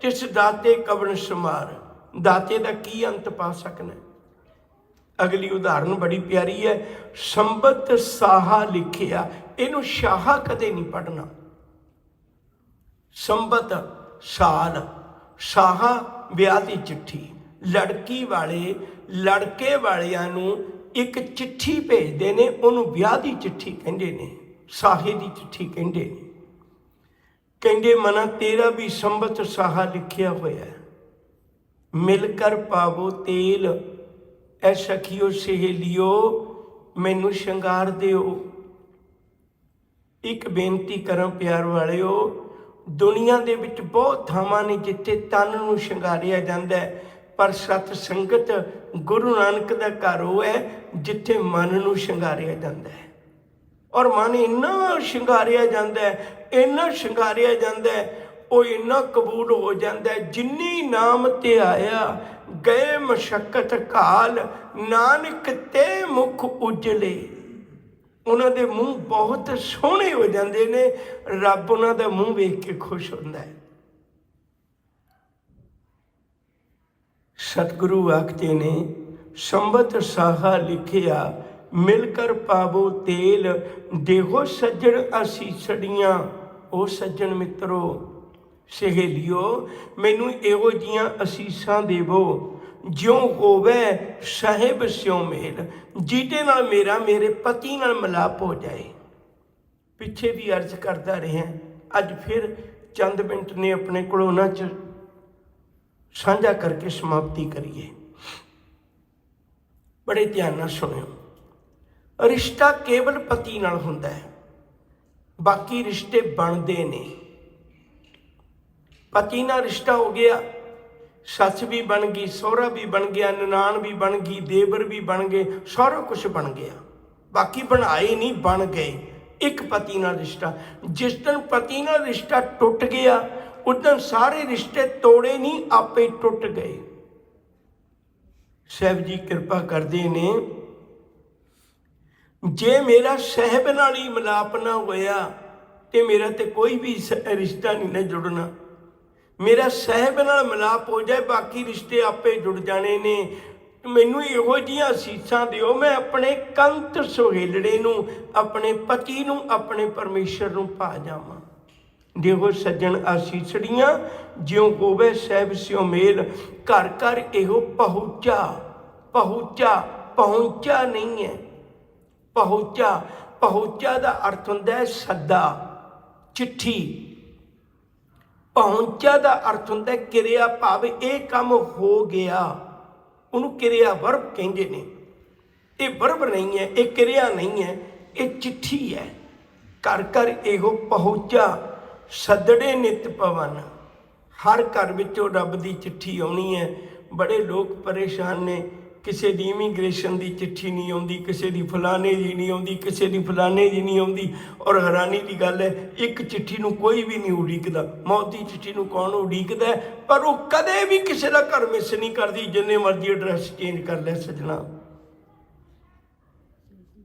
ਜਿਸ ਦਾਤੇ ਕਵਣ ਸ਼ੁਮਾਰ। ਦਾਤੇ ਦਾ ਕੀ ਅੰਤ ਪਾ ਸਕਣਾ। ਅਗਲੀ ਉਦਾਹਰਨ ਬੜੀ ਪਿਆਰੀ ਹੈ। ਸੰਬਤ ਸਾਹਾ ਲਿਖਿਆ, ਇਹਨੂੰ ਸ਼ਾਹਾ ਕਦੇ ਨਹੀਂ ਪੜ੍ਹਨਾ। ਸੰਬਤ ਸਾਲ, ਸਾਹਾ ਵਿਆਹ ਦੀ ਚਿੱਠੀ। ਲੜਕੀ ਵਾਲੇ ਲੜਕੇ ਵਾਲਿਆਂ ਨੂੰ ਇੱਕ ਚਿੱਠੀ ਭੇਜਦੇ ਨੇ, ਉਹਨੂੰ ਵਿਆਹ ਦੀ ਚਿੱਠੀ ਕਹਿੰਦੇ ਨੇ, ਸਾਹੇ ਦੀ ਚਿੱਠੀ ਕਹਿੰਦੇ ਨੇ। ਕਹਿੰਦੇ ਮਨਾ ਤੇਰਾ ਵੀ ਸੰਬਤ ਸਾਹਾ ਲਿਖਿਆ ਹੋਇਆ, ਮਿਲ ਕਰ ਪਾਵੋ ਤੇਲ, ਐ ਸਖੀਓ ਸਹੇਲੀਓ ਮੈਨੂੰ ਸ਼ਿੰਗਾਰ ਦਿਓ। ਇੱਕ ਬੇਨਤੀ ਕਰਾਂ ਪਿਆਰ ਵਾਲਿਓ, ਦੁਨੀਆ ਦੇ ਵਿੱਚ ਬਹੁਤ ਥਾਵਾਂ ਨੇ ਜਿੱਥੇ ਤਨ ਨੂੰ ਸ਼ਿੰਗਾਰਿਆ ਜਾਂਦਾ ਹੈ, ਪਰ ਸਤ ਸੰਗਤ ਗੁਰੂ ਨਾਨਕ ਦਾ ਘਰ ਉਹ ਹੈ ਜਿੱਥੇ ਮਨ ਨੂੰ ਸ਼ਿੰਗਾਰਿਆ ਜਾਂਦਾ ਹੈ। ਔਰ ਮਨ ਇੰਨਾ ਸ਼ਿੰਗਾਰਿਆ ਜਾਂਦਾ ਹੈ, ਇੰਨਾ ਸ਼ਿੰਗਾਰਿਆ ਜਾਂਦਾ ਹੈ, ਉਹ ਇੰਨਾ ਕਬੂਲ ਹੋ ਜਾਂਦਾ ਹੈ। ਜਿੰਨੀ ਨਾਮ ਤੇ ਆਇਆ ਗਏ ਮਸ਼ੱਕਤ ਕਾਲ, ਨਾਨਕ ਤੇ ਮੁਖ ਉਜਲੇ। ਉਹਨਾਂ ਦੇ ਮੂੰਹ ਬਹੁਤ ਸੋਹਣੇ ਹੋ ਜਾਂਦੇ ਨੇ, ਰੱਬ ਉਹਨਾਂ ਦਾ ਮੂੰਹ ਵੇਖ ਕੇ ਖੁਸ਼ ਹੁੰਦਾ ਹੈ। ਸਤਿਗੁਰੂ ਆਖਦੇ ਨੇ ਸੰਬਤ ਸਾਹਾ ਲਿਖਿਆ, ਮਿਲ ਕਰ ਪਾਵੋ ਤੇਲ, ਦੇਹੋ ਸੱਜਣ ਅਸੀਸੜੀਆਂ। ਉਹ ਸੱਜਣ ਮਿੱਤਰੋ ਸਹੇਲੀਓ ਮੈਨੂੰ ਇਹੋ ਜਿਹੀਆਂ ਅਸੀਸਾਂ ਦੇਵੋ, ਜਿਉਂ ਹੋਵੇ ਸਾਹਿਬ ਸਿਉ ਮੇਲ, ਜਿਹਦੇ ਨਾਲ ਮੇਰਾ ਮੇਰੇ ਪਤੀ ਨਾਲ ਮਿਲਾਪ ਹੋ ਜਾਏ। ਪਿੱਛੇ ਵੀ ਅਰਜ਼ ਕਰਦਾ ਰਿਹਾ, ਅੱਜ ਫਿਰ ਚੰਦ ਮਿੰਟ ਨੇ ਆਪਣੇ ਕੋਲ ਉਹਨਾਂ 'ਚ ਸਾਂਝਾ ਕਰਕੇ ਸਮਾਪਤੀ ਕਰੀਏ। ਬੜੇ ਧਿਆਨ ਨਾਲ ਸੁਣਿਓ। ਰਿਸ਼ਤਾ ਕੇਵਲ ਪਤੀ ਨਾਲ ਹੁੰਦਾ ਹੈ, ਬਾਕੀ ਰਿਸ਼ਤੇ ਬਣਦੇ ਨੇ। ਪਤੀ ਨਾਲ ਰਿਸ਼ਤਾ ਹੋ ਗਿਆ, ਸੱਸ ਵੀ ਬਣ ਗਈ, ਸਹੁਰਾ ਵੀ ਬਣ ਗਿਆ, ਨਨਾਣ ਵੀ ਬਣ ਗਈ, ਦੇਵਰ ਵੀ ਬਣ ਗਏ, ਸਾਰਾ ਕੁਝ ਬਣ ਗਿਆ। ਬਾਕੀ ਬਣਾਏ ਨਹੀਂ, ਬਣ ਗਏ। ਇੱਕ ਪਤੀ ਨਾਲ ਰਿਸ਼ਤਾ। ਜਿਸ ਦਿਨ ਪਤੀ ਨਾਲ ਰਿਸ਼ਤਾ ਟੁੱਟ ਗਿਆ, ਉਸ ਦਿਨ ਸਾਰੇ ਰਿਸ਼ਤੇ ਤੋੜੇ ਨਹੀਂ, ਆਪੇ ਟੁੱਟ ਗਏ। ਸਾਹਿਬ ਜੀ ਕਿਰਪਾ ਕਰਦੇ ਨੇ, ਜੇ ਮੇਰਾ ਸਾਹਿਬ ਨਾਲ ਹੀ ਮਿਲਾਪ ਨਾ ਹੋਇਆ ਤੇ ਮੇਰਾ ਤੇ ਕੋਈ ਵੀ ਰਿਸ਼ਤਾ ਨਹੀਂ ਨਾ ਜੁੜਨਾ। ਮੇਰਾ ਸਾਹਿਬ ਨਾਲ ਮਿਲਾਪ ਹੋ ਜਾਏ, ਬਾਕੀ ਰਿਸ਼ਤੇ ਆਪੇ ਜੁੜ ਜਾਣੇ ਨੇ। ਮੈਨੂੰ ਇਹੋ ਜਿਹੀਆਂ ਅਸੀਸਾਂ ਦਿਓ, ਮੈਂ ਆਪਣੇ ਕੰਤ ਸੁਹੇਲੜੇ ਨੂੰ, ਆਪਣੇ ਪਤੀ ਨੂੰ, ਆਪਣੇ ਪਰਮੇਸ਼ਰ ਨੂੰ ਪਾ ਜਾਵਾਂ। ਦੇਹੋ ਸੱਜਣ ਆਸੀਸੜੀਆਂ, ਜਿਉਂ ਹੋਵੇ ਸਾਹਿਬ ਸਿਉ ਮੇਲ। ਘਰ ਘਰ ਇਹੋ ਪਹੁੰਚਾ, ਪਹੁੰਚਾ, ਪਹੁੰਚਾ ਨਹੀਂ ਹੈ। ਪਹੁੰਚਾ, ਪਹੁੰਚਾ ਦਾ ਅਰਥ ਹੁੰਦਾ ਹੈ ਸੱਦਾ, ਚਿੱਠੀ। ਪਹੁੰਚਾ ਦਾ ਅਰਥ ਹੁੰਦਾ ਕਿਰਿਆ ਭਾਵ ਇਹ ਕੰਮ ਹੋ ਗਿਆ, ਉਹਨੂੰ ਕਿਰਿਆ ਵਰਬ ਕਹਿੰਦੇ ਨੇ। ਇਹ ਵਰਬ ਨਹੀਂ ਹੈ, ਇਹ ਕਿਰਿਆ ਨਹੀਂ ਹੈ, ਇਹ ਚਿੱਠੀ ਹੈ। ਘਰ ਘਰ ਇਹੋ ਪਹੁੰਚਾ, ਸੱਦੜੇ ਨਿਤ ਪਵਨ। ਹਰ ਘਰ ਵਿੱਚੋਂ ਰੱਬ ਦੀ ਚਿੱਠੀ ਆਉਣੀ ਹੈ। ਬੜੇ ਲੋਕ ਪਰੇਸ਼ਾਨ ਨੇ, ਕਿਸੇ ਦੀ ਇਮੀਗ੍ਰੇਸ਼ਨ ਦੀ ਚਿੱਠੀ ਨਹੀਂ ਆਉਂਦੀ, ਕਿਸੇ ਦੀ ਫਲਾਣੇ ਦੀ ਨਹੀਂ ਆਉਂਦੀ, ਕਿਸੇ ਦੀ ਫਲਾਣੇ ਦੀ ਨਹੀਂ ਆਉਂਦੀ। ਔਰ ਹੈਰਾਨੀ ਦੀ ਗੱਲ ਹੈ, ਇੱਕ ਚਿੱਠੀ ਨੂੰ ਕੋਈ ਵੀ ਨਹੀਂ ਉਡੀਕਦਾ। ਮੌਤ ਦੀ ਚਿੱਠੀ ਨੂੰ ਕੌਣ ਉਡੀਕਦਾ? ਪਰ ਉਹ ਕਦੇ ਵੀ ਕਿਸੇ ਦਾ ਘਰ ਮਿਸ ਨਹੀਂ ਕਰਦੀ, ਜਿੰਨੇ ਮਰਜ਼ੀ ਐਡਰੈਸ ਚੇਂਜ ਕਰ ਲੈ ਸੱਜਣਾ।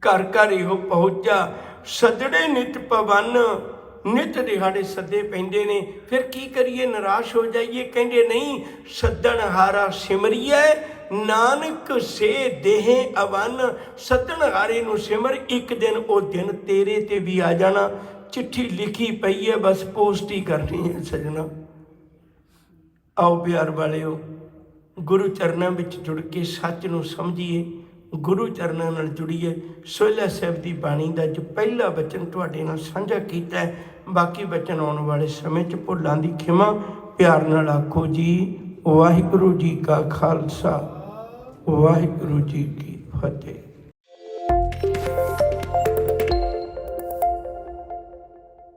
ਘਰ ਘਰ ਇਹੋ ਪਹੁੰਚਾ, ਸੱਜੜੇ ਨਿਤ ਪਵਨ। ਨਿਤ ਦਿਹਾੜੇ ਸੱਦੇ ਪੈਂਦੇ ਨੇ। ਫਿਰ ਕੀ ਕਰੀਏ? ਨਿਰਾਸ਼ ਹੋ ਜਾਈਏ? ਕਹਿੰਦੇ ਨਹੀਂ, ਸੱਦਣ ਹਾਰਾ ਸਿਮਰੀਏ, ਨਾਨਕ ਸੇ ਦੇਹ ਅਵਨ। ਸੱਦਣ ਹਾਰੇ ਨੂੰ ਸਿਮਰ, ਇੱਕ ਦਿਨ ਉਹ ਦਿਨ ਤੇਰੇ ਤੇ ਵੀ ਆ ਜਾਣਾ। ਚਿੱਠੀ ਲਿਖੀ ਪਈ ਹੈ, ਬਸ ਪੋਸਟ ਹੀ ਕਰਨੀ ਹੈ ਸੱਜਣਾ। ਆਓ ਪਿਆਰ ਵਾਲਿਓ, ਗੁਰੂ ਚਰਨਾਂ ਵਿੱਚ ਜੁੜ ਕੇ ਸੱਚ ਨੂੰ ਸਮਝੀਏ, ਗੁਰੂ ਚਰਨਾਂ ਨਾਲ ਜੁੜੀਏ। ਸੋਹਿਲਾ ਸਾਹਿਬ ਦੀ ਬਾਣੀ ਦਾ ਜੋ ਪਹਿਲਾ ਬਚਨ ਤੁਹਾਡੇ ਨਾਲ ਸਾਂਝਾ ਕੀਤਾ ਹੈ, ਬਾਕੀ ਬਚਨ ਆਉਣ ਵਾਲੇ ਸਮੇਂ 'ਚ ਭੁੱਲਾਂ ਦੀ ਖਿਮਾ। ਪਿਆਰ ਨਾਲ ਆਖੋ ਜੀ, ਵਾਹਿਗੁਰੂ ਜੀ ਕਾ ਖਾਲਸਾ, ਵਾਹਿਗੁਰੂ ਜੀ ਕੀ ਫਤਿਹ।